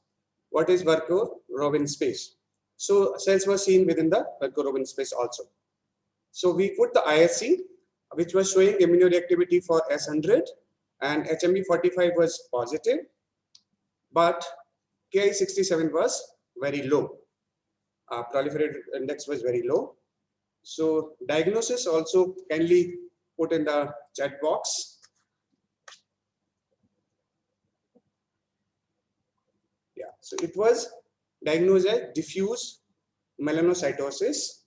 what is Verco-Robin space. So cells were seen within the Verco-Robin space also. So we put the ISC, which was showing immunoreactivity for S100, and HME45 was positive, but Ki67 was very low. Proliferative index was very low. So diagnosis also kindly put in the chat box. Yeah, so it was diagnosed as diffuse melanocytosis,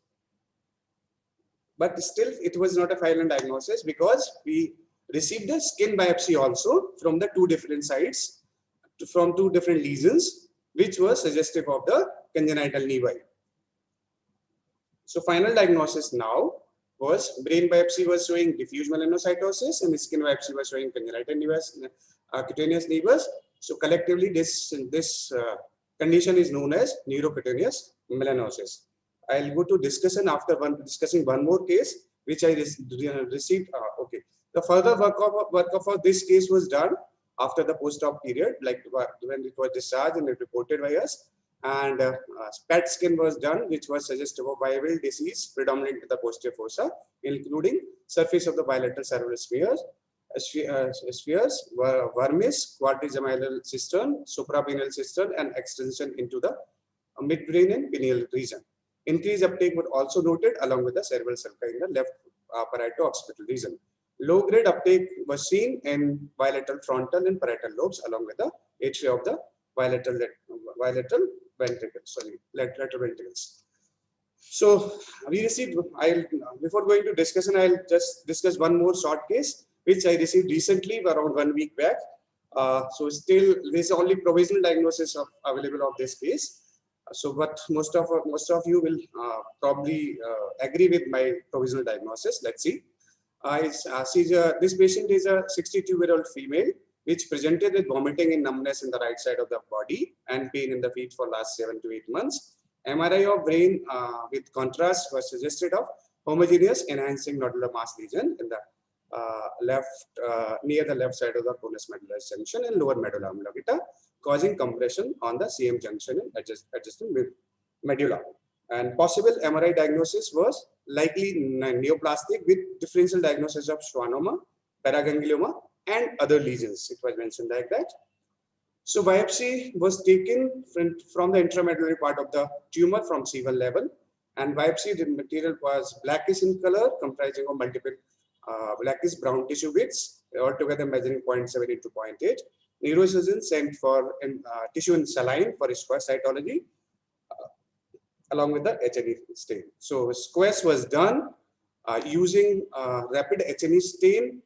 but still it was not a final diagnosis because we received a skin biopsy also from the 2 different sites, from 2 different lesions, which was suggestive of the congenital nevi. So final diagnosis now was brain biopsy was showing diffuse melanocytosis, and skin biopsy was showing congenital nevus, cutaneous nevus. So collectively, this condition is known as neurocutaneous melanosis. I'll go to discussion after discussing one more case, which I received. Okay. The further work of this case was done after the post-op period, like when it was discharged and it reported by us. And PET scan was done, which was suggestive of viable disease predominant to the posterior fossa, including surface of the bilateral cerebral spheres, vermis, quadrigeminal cistern, suprapineal cistern, and extension into the midbrain and pineal region. Increased uptake was also noted along with the cerebral sulci in the left parieto-occipital region. Low-grade uptake was seen in bilateral frontal and parietal lobes along with the atria of the bilateral ventricles, lateral ventricles. So we received, before going to discussion, I'll just discuss one more short case, which I received recently around 1 week back. So still, there's only provisional diagnosis available of this case. So, but most of you will probably agree with my provisional diagnosis. Let's see. This patient is a 62-year-old female, which presented with vomiting and numbness in the right side of the body and pain in the feet for last 7 to 8 months. MRI of brain with contrast was suggested of homogeneous enhancing nodular mass lesion in the near the left side of the conus medullaris junction and lower medulla oblongata, causing compression on the CM junction and adjacent medulla. And possible MRI diagnosis was likely neoplastic with differential diagnosis of schwannoma, paraganglioma, and other lesions. It was mentioned like that. So biopsy was taken from the intramedullary part of the tumor from C1 level, And biopsy the material was blackish in color, comprising of multiple blackish brown tissue bits, altogether measuring 0.7 into 0.8. Neurosurgeon sent for tissue in saline for square cytology, along with the H&E stain. So squares was done using rapid H&E stain.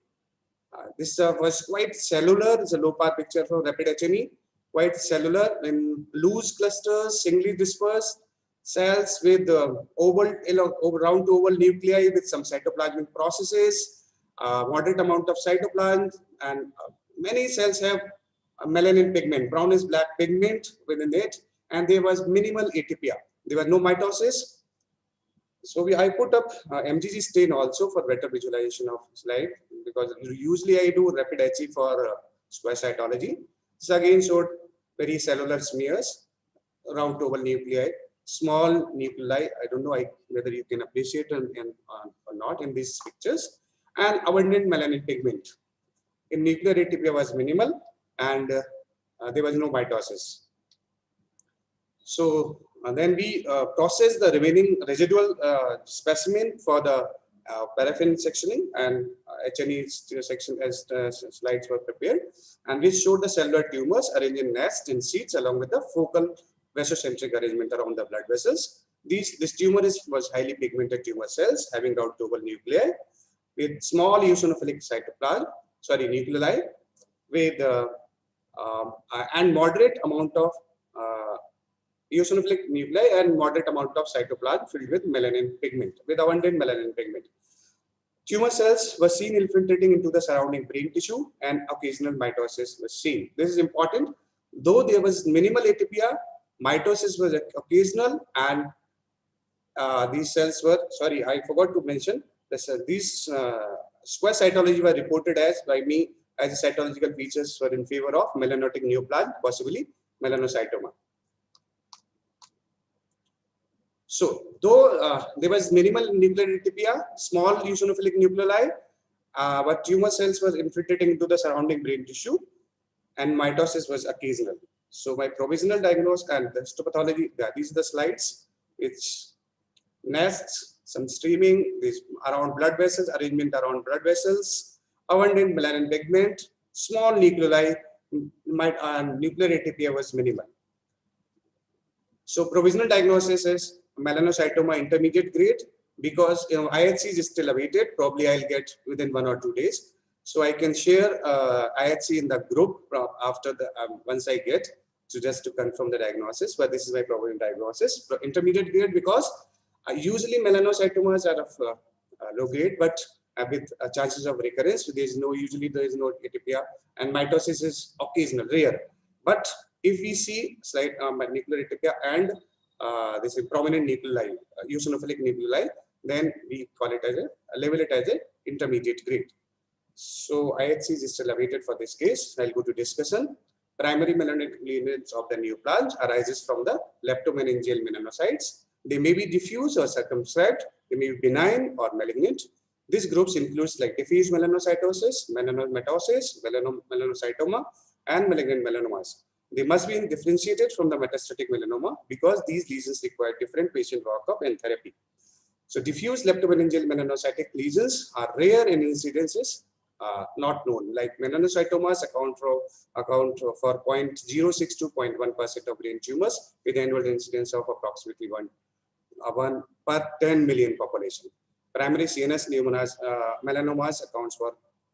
This was quite cellular. It's a low power picture for rapid H&E. Quite cellular in loose clusters, singly dispersed cells with round to oval nuclei with some cytoplasmic processes, moderate amount of cytoplasm, and many cells have melanin pigment, brownish black pigment within it, and there was minimal atypia. There was no mitosis. So I put up MGG stain also for better visualization of slide, because usually I do rapid HE for square cytology. This again showed very cellular smears, round to oval nuclei, small nuclei. I don't know whether you can appreciate or not in these pictures, and abundant melanin pigment. In nuclear atypia was minimal, and there was no mitosis. So then we processed the remaining residual specimen for the paraffin sectioning, and H&E section as slides were prepared, and we showed the cellular tumors arranged in nests and seeds along with the focal vasocentric arrangement around the blood vessels. This tumor was highly pigmented tumor cells having round to oval nuclei with small eosinophilic nuclei with and moderate amount of eosinophilic nuclei and moderate amount of cytoplasm filled with melanin pigment, with abundant melanin pigment. Tumor cells were seen infiltrating into the surrounding brain tissue, and occasional mitosis was seen. This is important. Though there was minimal atypia, mitosis was occasional, and these cells were, sorry, I forgot to mention, these square cytology were reported as by me as cytological features were in favor of melanotic neoplasm, possibly melanocytoma. So, though there was minimal nuclear atypia, small eosinophilic nuclei, but tumor cells were infiltrating into the surrounding brain tissue, and mitosis was occasional. So, my provisional diagnosis and the histopathology, these are the slides. It's nests, some streaming, these around blood vessels, arrangement around blood vessels, abundant melanin pigment, small nuclei, nuclear atypia was minimal. So, provisional diagnosis is melanocytoma intermediate grade, because IHC is still awaited. Probably I'll get within 1 or 2 days. So I can share IHC in the group after the once I get just to confirm the diagnosis. But this is my provisional diagnosis. Intermediate grade, because usually melanocytomas are of low grade, but with chances of recurrence, usually there is no atypia, and mitosis is occasional, rare. But if we see slight nuclear atypia and this is prominent nuclei, eosinophilic nuclei, then we call it as label it as a intermediate grade. So IHC is still awaited for this case. I'll go to discussion. Primary melanotic lineage of the neoplasms arises from the leptomeningeal melanocytes. They may be diffuse or circumscribed. They may be benign or malignant. These groups includes like diffuse melanocytosis, melanomatosis, melanocytoma, and malignant melanomas. They must be differentiated from the metastatic melanoma because these lesions require different patient workup and therapy. So diffuse leptomeningeal melanocytic lesions are rare in incidences, not known. Like melanocytomas account for 0.06 to 0.1% of brain tumors with annual incidence of approximately 1 per 10 million population. Primary CNS melanomas accounts for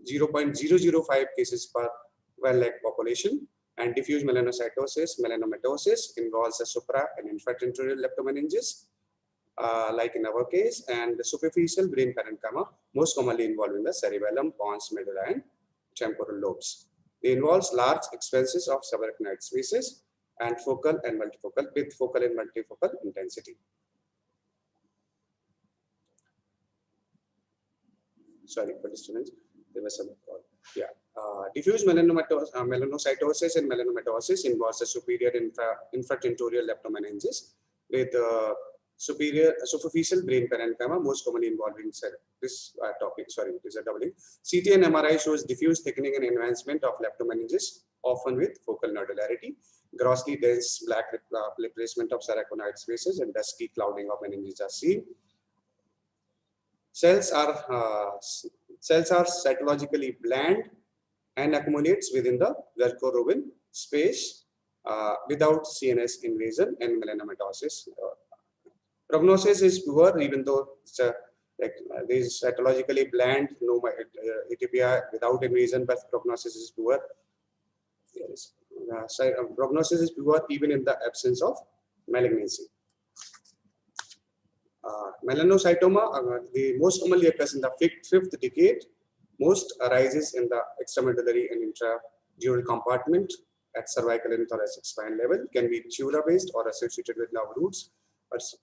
0.005 cases per 1 lakh population. And diffuse melanocytosis, melanomatosis involves a supra and infratentorial leptomeninges, like in our case, and the superficial brain parenchyma, most commonly involving the cerebellum, pons, medulla, and temporal lobes. They involves large expanses of subarachnoid spaces and focal and multifocal with focal and multifocal intensity. Sorry for disturbance. There was some yeah. Diffuse melanocytosis and melanomatosis involves the superior infratentorial leptomeninges with superficial brain parenchyma, most commonly involving this topic. Sorry, it is a doubling. CT and MRI shows diffuse thickening and advancement of leptomeninges, often with focal nodularity. Grossly dense black replacement of sarconoid spaces and dusky clouding of meninges are seen. Cells are cytologically bland and accumulates within the Verco-Robin space without CNS invasion and melanomatosis. Prognosis is poor, even though this cytologically bland, no atypia without invasion, but prognosis is poor. Prognosis is poor even in the absence of malignancy. Melanocytoma, the most commonly occurs in the fifth decade. Most arises in the extramedullary and intradural compartment at cervical and thoracic spine level, can be tumor-based or associated with nerve roots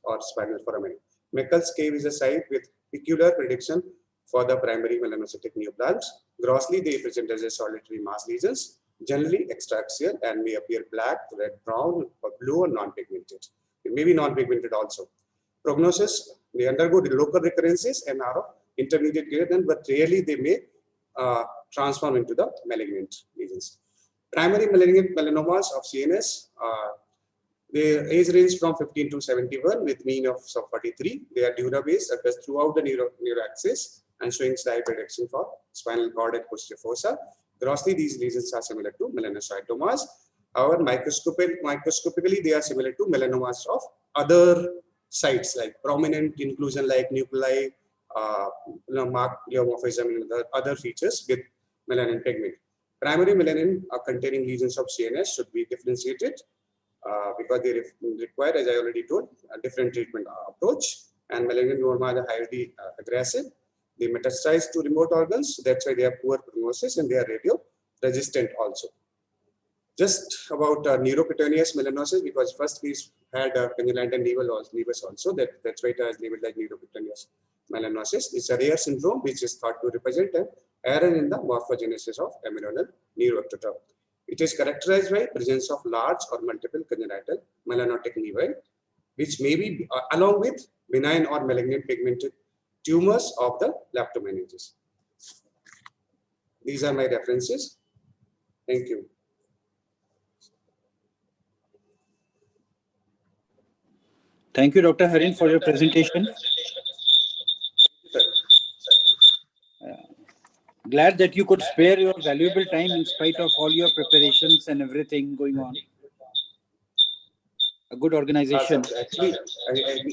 or spinal foramen. Meckel's cave is a site with peculiar prediction for the primary melanocytic neoplasms. Grossly, they present as a solitary mass lesions, generally extraaxial and may appear black, red, brown, or blue or non-pigmented. It may be non-pigmented also. Prognosis, they undergo the local recurrences and are of intermediate grade, but rarely they may transform into the malignant lesions. Primary malignant melanomas of CNS, their age range from 15 to 71 with mean of 43. They are dura-based, occurs throughout the neuroaxis and showing slight reduction for spinal cord and posterior fossa. Grossly, these lesions are similar to melanocytomas. However, microscopically, they are similar to melanomas of other sites like prominent inclusion like nuclei, marked pleomorphism and other features with melanin pigment. Primary melanin containing lesions of CNS should be differentiated because they require, as I already told, a different treatment approach. And malignant melanomas are highly aggressive. They metastasize to remote organs. That's why they have poor prognosis and they are radio resistant also. Just about neurocutaneous melanosis, because first we had congenital nevus also. That's why it is labeled like neurocutaneous melanosis. It's a rare syndrome which is thought to represent an error in the morphogenesis of embryonal neuroectoderm. It is characterized by presence of large or multiple congenital melanotic nevi, which may be along with benign or malignant pigmented tumors of the leptomeninges. These are my references. Thank you. Thank you, Dr. Harin, for your presentation. Glad that you could spare your valuable time in spite of all your preparations and everything going on. A good organization. Actually,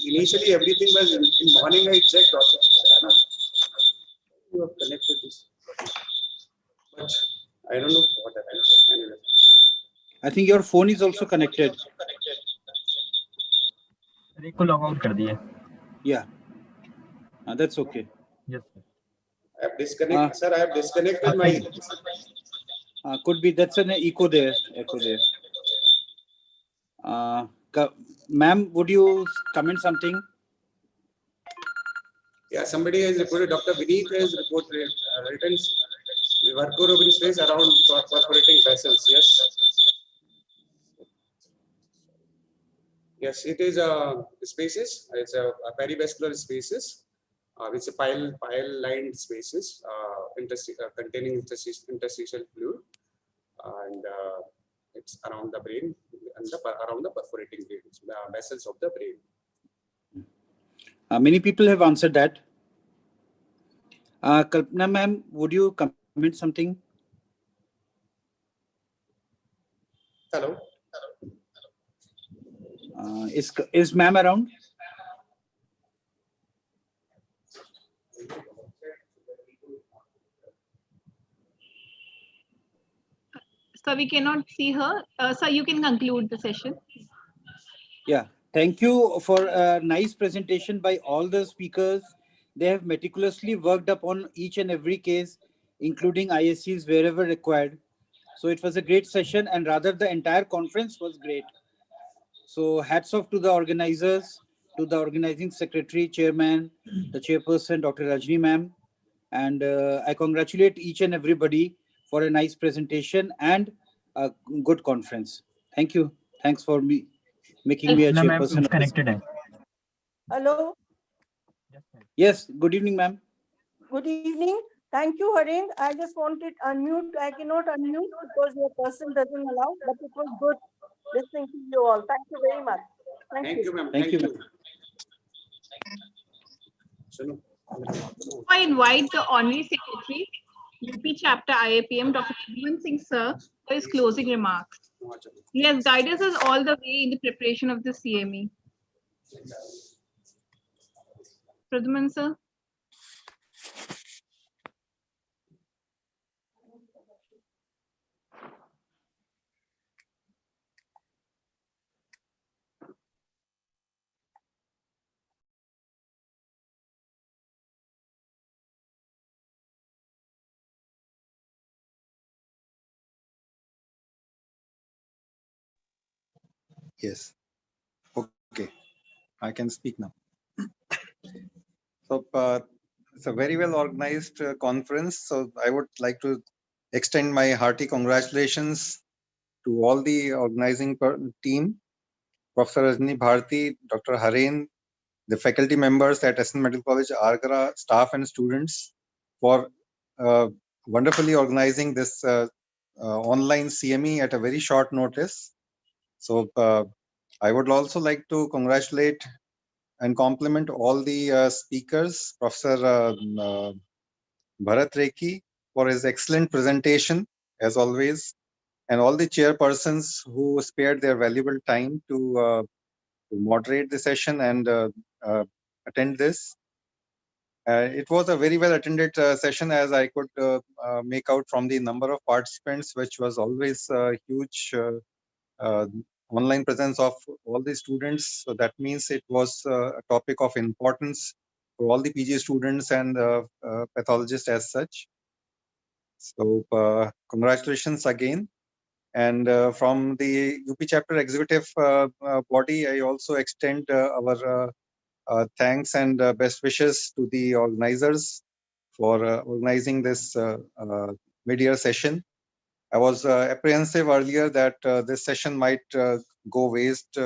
initially everything was in morning. I checked also. You have connected this, but I don't know what happened. Anyway. I think your phone is also connected. log out kar diye. Yeah, that's okay. Yes. I have disconnected, sir. I have disconnected my. Could be that's an echo there. Ma'am, would you comment something? Yeah, somebody has reported. Dr. Vineet has reported written Verco-Robin space around perforating vessels. Yes. Yes, it is spaces. It's a perivascular spaces. Which are pile-lined spaces containing interstitial fluid, and it's around the brain and around the perforating veins, the vessels of the brain. Many people have answered that. Kalpana ma'am, would you comment something? Hello. Is ma'am around? So we cannot see her. So you can conclude the session. Yeah, thank you for a nice presentation by all the speakers. They have meticulously worked upon each and every case, including ISCs wherever required. So it was a great session, and rather the entire conference was great. So hats off to the organizers, to the organizing secretary, chairman, the chairperson, Dr. Rajni ma'am. And I congratulate each and everybody for a nice presentation and a good conference. Thank you. Thanks for making me a chairperson. Connected. Hello. Yes. Good evening, ma'am. Good evening. Thank you, Harin. I just wanted unmute. I cannot unmute because your person doesn't allow, but it was good. listening to you all. Thank you very much. Thank you, ma'am. Thank you. I invite the Honorary Secretary, UP Chapter IAPM, Dr. Pradyuman Singh Sir, for his closing remarks. He has guided us all the way in the preparation of the CME. Pradyuman Sir. Yes. Okay. I can speak now. So it's a very well organized conference. So I would like to extend my hearty congratulations to all the organizing team, Professor Rajni Bharti, Dr. Haren, the faculty members at SN Medical College, Agra, staff and students for wonderfully organizing this online CME at a very short notice. So I would also like to congratulate and compliment all the speakers, Professor Bharat Rekhi for his excellent presentation as always, and all the chairpersons who spared their valuable time to moderate the session and attend this. It was a very well attended session, as I could make out from the number of participants, which was always huge. Online presence of all the students. So that means it was a topic of importance for all the PG students and pathologists as such. So congratulations again. And from the UP chapter executive body, I also extend our thanks and best wishes to the organizers for organizing this mid-year session. I was apprehensive earlier that this session might go waste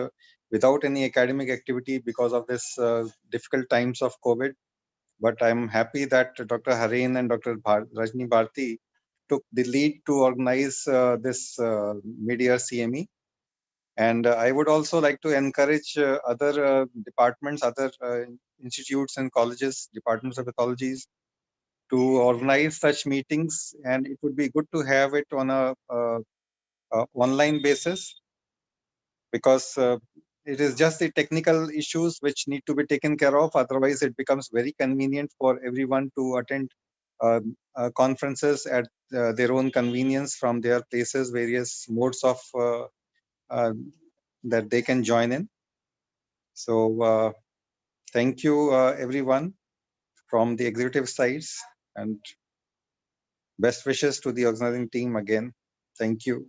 without any academic activity because of this difficult times of COVID. But I'm happy that Dr. Haren and Dr. Rajni Bharti took the lead to organize this mid-year CME. And I would also like to encourage other departments, other institutes and colleges, departments of pathologies, to organize such meetings. And it would be good to have it on a online basis, because it is just the technical issues which need to be taken care of. Otherwise, it becomes very convenient for everyone to attend conferences at their own convenience from their places, various modes of that they can join in. So thank you everyone from the executive sides, and best wishes to the organizing team again. Thank you.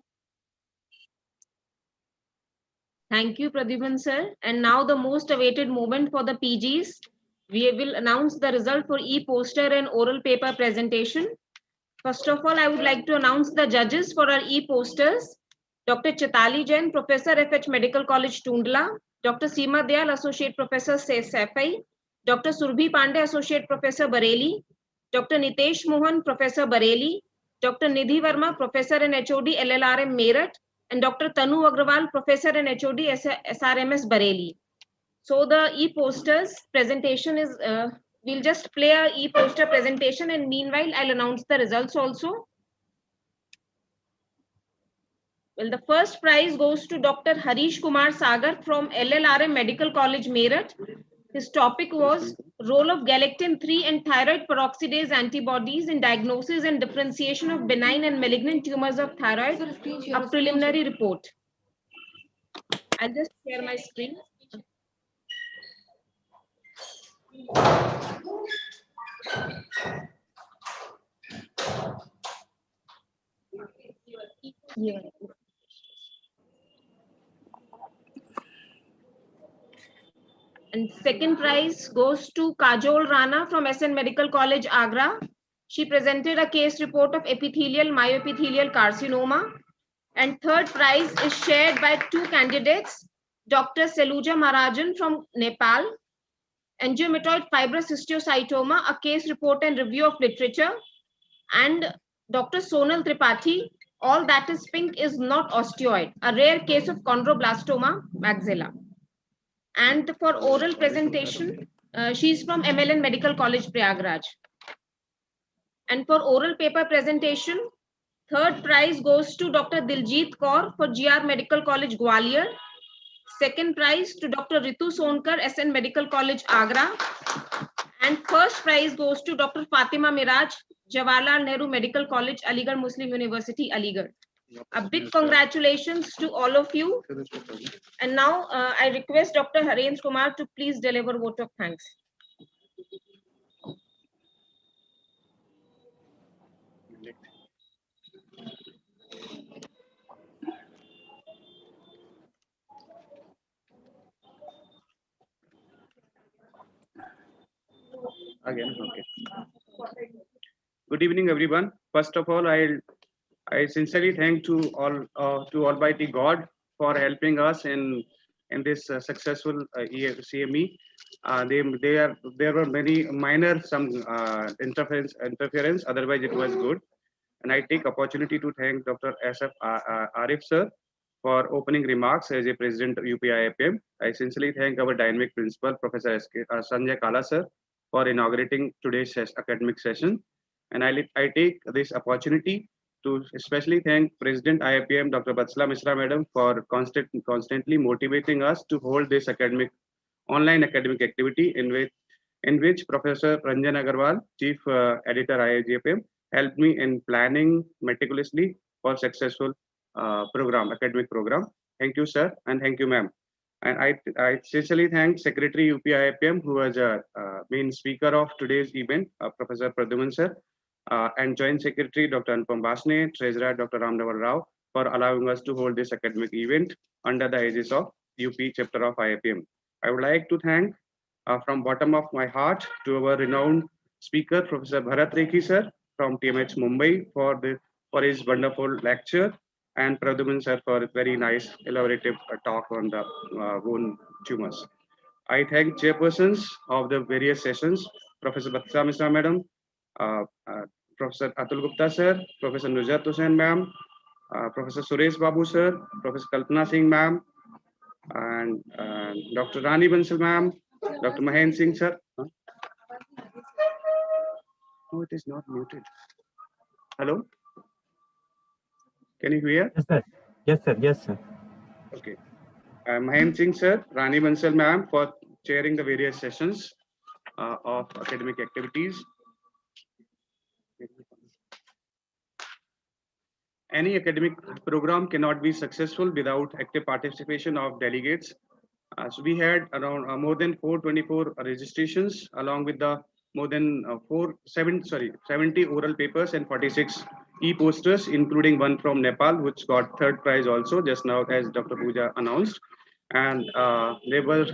Thank you, Pradyuman sir. And now the most awaited moment for the PGs. We will announce the result for e-poster and oral paper presentation. First of all, I would like to announce the judges for our e-posters. Dr. Chitali Jain, Professor, FH Medical College, Tundla. Dr. Seema Dayal, Associate Professor, SAFI. Dr. Surbhi Pandey, Associate Professor, Bareilly. Dr. Nitesh Mohan, Professor, Bareilly. Dr. Nidhi Verma, Professor and HOD, LLRM, Meerut. And Dr. Tanu Agrawal, Professor and HOD, SRMS, Bareilly. So the e-posters presentation is, we'll just play a e-poster presentation, and meanwhile, I'll announce the results also. Well, the first prize goes to Dr. Harish Kumar Sagar from LLRM Medical College, Meerut. His topic was role of galectin-3 and thyroid peroxidase antibodies in diagnosis and differentiation of benign and malignant tumors of thyroid, a preliminary report. I'll just share my screen. Yeah. And second prize goes to Kajol Rana from SN Medical College, Agra. She presented a case report of epithelial myoepithelial carcinoma. And third prize is shared by two candidates, Dr. Seluja Maharajan from Nepal, angiomatoid fibrous histiocytoma, a case report and review of literature, and Dr. Sonal Tripathi All that is pink is not osteoid, a rare case of chondroblastoma maxilla. And for oral presentation, she's from MLN Medical College, Prayagraj. And for oral paper presentation, third prize goes to Dr. Diljit Kaur for GR Medical College, Gwalior. Second prize to Dr. Ritu Sonkar, SN Medical College, Agra. And first prize goes to Dr. Fatima Miraj, Jawaharlal Nehru Medical College, Aligarh Muslim University, Aligarh. A big congratulations to all of you. And now I request Dr. Harendra Kumar to please deliver vote of thanks. Again, okay. Good evening, everyone. First of all, I sincerely thank to Almighty God for helping us in this successful CME. There were many minor interference. Otherwise, it was good. And I take opportunity to thank Dr. SF Arif sir for opening remarks as a president of UPIAPM. I sincerely thank our dynamic principal, Professor Sanjay Kala sir, for inaugurating today's academic session. And I take this opportunity to especially thank President IAPM, Dr. Batsla Mishra Madam, for constantly motivating us to hold this online academic activity in which Professor Ranjan Agarwal, Chief Editor IAGPM, helped me in planning meticulously for successful academic program. Thank you, sir, and thank you, ma'am. And I sincerely thank Secretary UPIAPM, who was a main speaker of today's event, Professor Pradyuman sir, and Joint Secretary Dr. Anupam Basne, Treasurer Dr. Ramnaval Rao, for allowing us to hold this academic event under the aegis of UP chapter of IAPM. I would like to thank from bottom of my heart to our renowned speaker, Professor Bharat Rekhi sir from TMH Mumbai for his wonderful lecture, and Pradyuman sir for a very nice elaborative talk on the bone tumors. I thank chairpersons of the various sessions, Professor Batsla Mishra Madam, Professor Atul Gupta sir, Professor Nujat Hussain ma'am, Professor Suresh Babu sir, Professor Kalpana Singh ma'am, and Dr. Rani Bansal ma'am, Dr. Mahen Singh sir. Huh? No, it is not muted. Hello? Can you hear? Yes, sir. Yes, sir. Yes, sir. Okay. Mahen Singh sir, Rani Bansal ma'am for chairing the various sessions of academic activities. Any academic program cannot be successful without active participation of delegates. So we had around more than 424 registrations, along with the more than 70 oral papers and 46 e-posters, including one from Nepal, which got third prize also just now, as Dr. Pooja announced. And they were,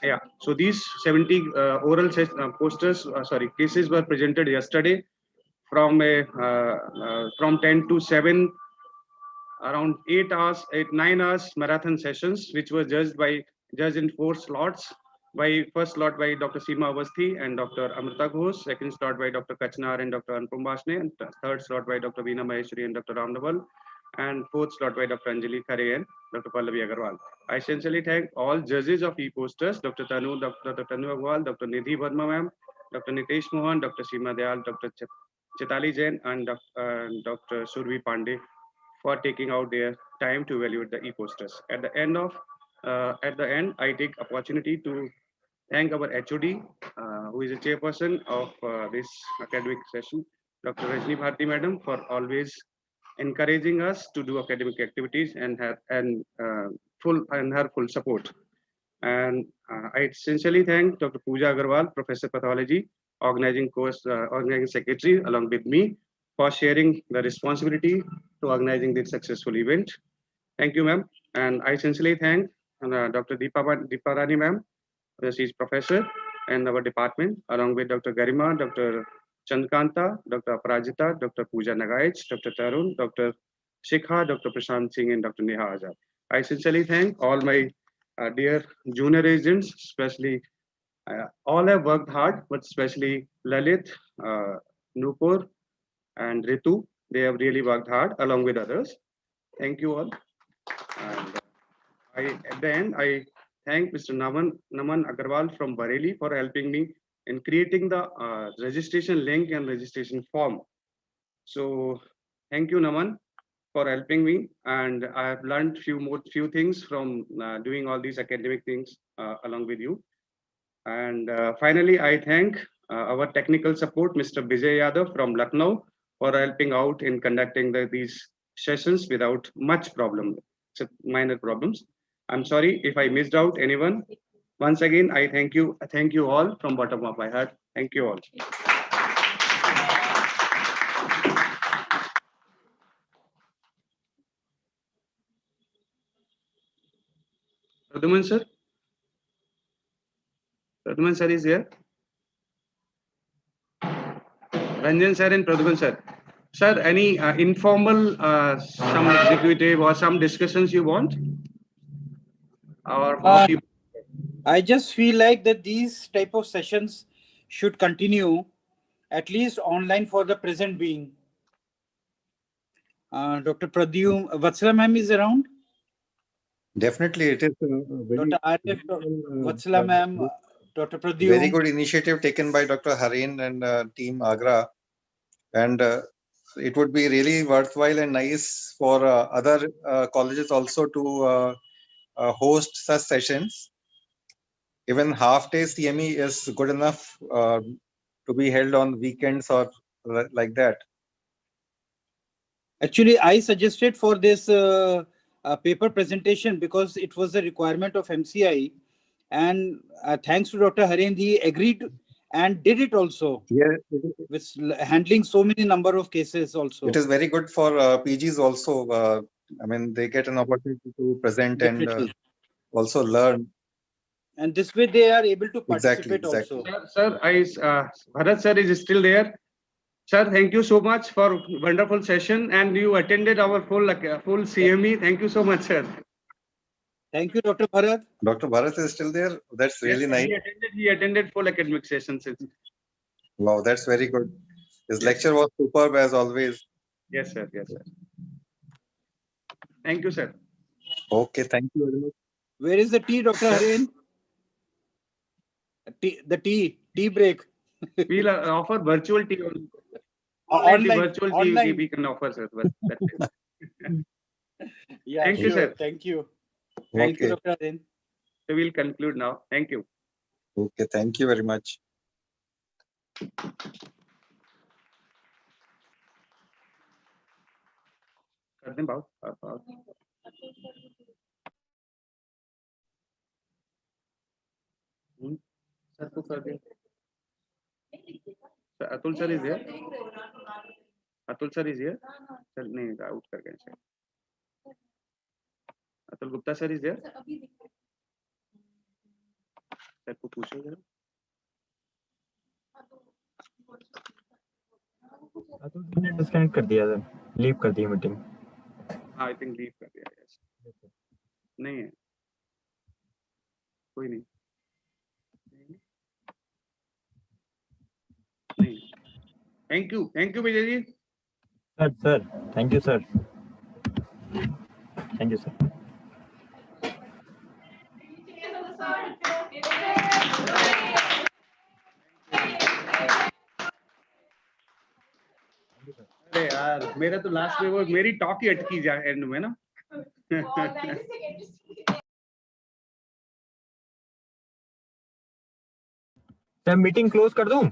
yeah, so these 70 oral cases were presented yesterday from 10 to 7, around 9 hours marathon sessions, which were judged in 4 slots. First slot by Dr. Seema Avasthi and Dr. Amrita Ghosh, second slot by Dr. Kachnar and Dr. Anupam Basne, and third slot by Dr. Veena Maheshwari and Dr. Ramnaval, and fourth slot by Dr. Anjali Khare and Dr. Pallavi Agarwal. I sincerely thank all judges of e-posters, Dr. Tanu Agarwal, Dr. Nidhi Verma ma'am, Dr. Nitesh Mohan, Dr. Seema Dayal, Dr. Chitali Jain, and Dr. Survi Pandey for taking out their time to evaluate the e-posters. At the end, I take opportunity to thank our HOD, who is a chairperson of this academic session, Dr. Rajni Bharti Madam, for always encouraging us to do academic activities and her full support. And I sincerely thank Dr. Pooja Agarwal, Professor Pathology, organizing secretary, along with me, for sharing the responsibility to organizing this successful event. Thank you, ma'am. And I sincerely thank Dr. Deepa Rani, ma'am. She is professor in our department, along with Dr. Garima, Dr. Chandkanta, Dr. Aparajita, Dr. Pooja Nagaich, Dr. Tarun, Dr. Shikha, Dr. Prashant Singh, and Dr. Neha Azad. I sincerely thank all my dear junior residents, especially all have worked hard, but especially Lalit, Nupur, and Ritu, They have really worked hard along with others. Thank you all. And at the end, I thank Mr. Naman Agarwal from Bareilly for helping me in creating the registration link and registration form. So thank you, Naman, for helping me. And I have learned few things from doing all these academic things along with you. And finally, I thank our technical support, Mr. Vijay Yadav from Lucknow, for helping out in conducting these sessions without much problem, except minor problems. I'm sorry if I missed out anyone. Once again, I thank you all from bottom of my heart. Thank you all. Pradyuman sir? Pradyuman sir is here. Ranjan sir and Pradyuman sir. Sir, any informal, some executive or some discussions you want? Or I just feel like that these type of sessions should continue, at least online for the present being. Dr. Pradyum, Vatsala ma'am is around? Definitely, it is very, Dr. Arif, Vatsala ma'am, Dr. Pradyum. very good initiative taken by Dr. Harin and team Agra. And it would be really worthwhile and nice for other colleges also to host such sessions. Even half-day CME is good enough to be held on weekends or like that. Actually, I suggested for this paper presentation because it was a requirement of MCI, and thanks to Dr. Harin, he agreed and did it also. Yeah, with handling so many number of cases also. It is very good for PGs also. I mean, they get an opportunity to present Definitely. and also learn. And this way they are able to participate Exactly. also. Sir, Bharat sir is still there. Sir, thank you so much for wonderful session, and you attended our full CME. Thank you so much, sir. Thank you, Dr. Bharat. Dr. Bharat is still there. That's really nice. He attended full academic sessions. Wow, that's very good. His lecture was superb as always. Yes, sir. Yes, sir. Thank you, sir. Okay, thank you very much. Where is the tea, Dr. Harin? The tea break. We'll offer virtual tea. Online, virtual online. tea we can offer, sir. Yeah, thank you, sir. Thank you. Thank you, Dr. Harin. So we'll conclude now. Thank you. Okay, thank you very much. कर दें बात sir को कर दें Atul sir is here Atul sir is here sir नहीं out कर गए sir Atul Gupta sir is here sir को पूछो जरा अतुल ने डिस्कनेक्ट कर दिया था लीव कर दी मीटिंग आई थिंक लीव कर दिया यस नहीं है कोई नहीं thank you Vijay ji sir thank you sir thank you sir अरे यार मेरा तो लास्ट में वो मेरी टॉक ही अटकी जा एंड में ना मैं मीटिंग क्लोज कर दूं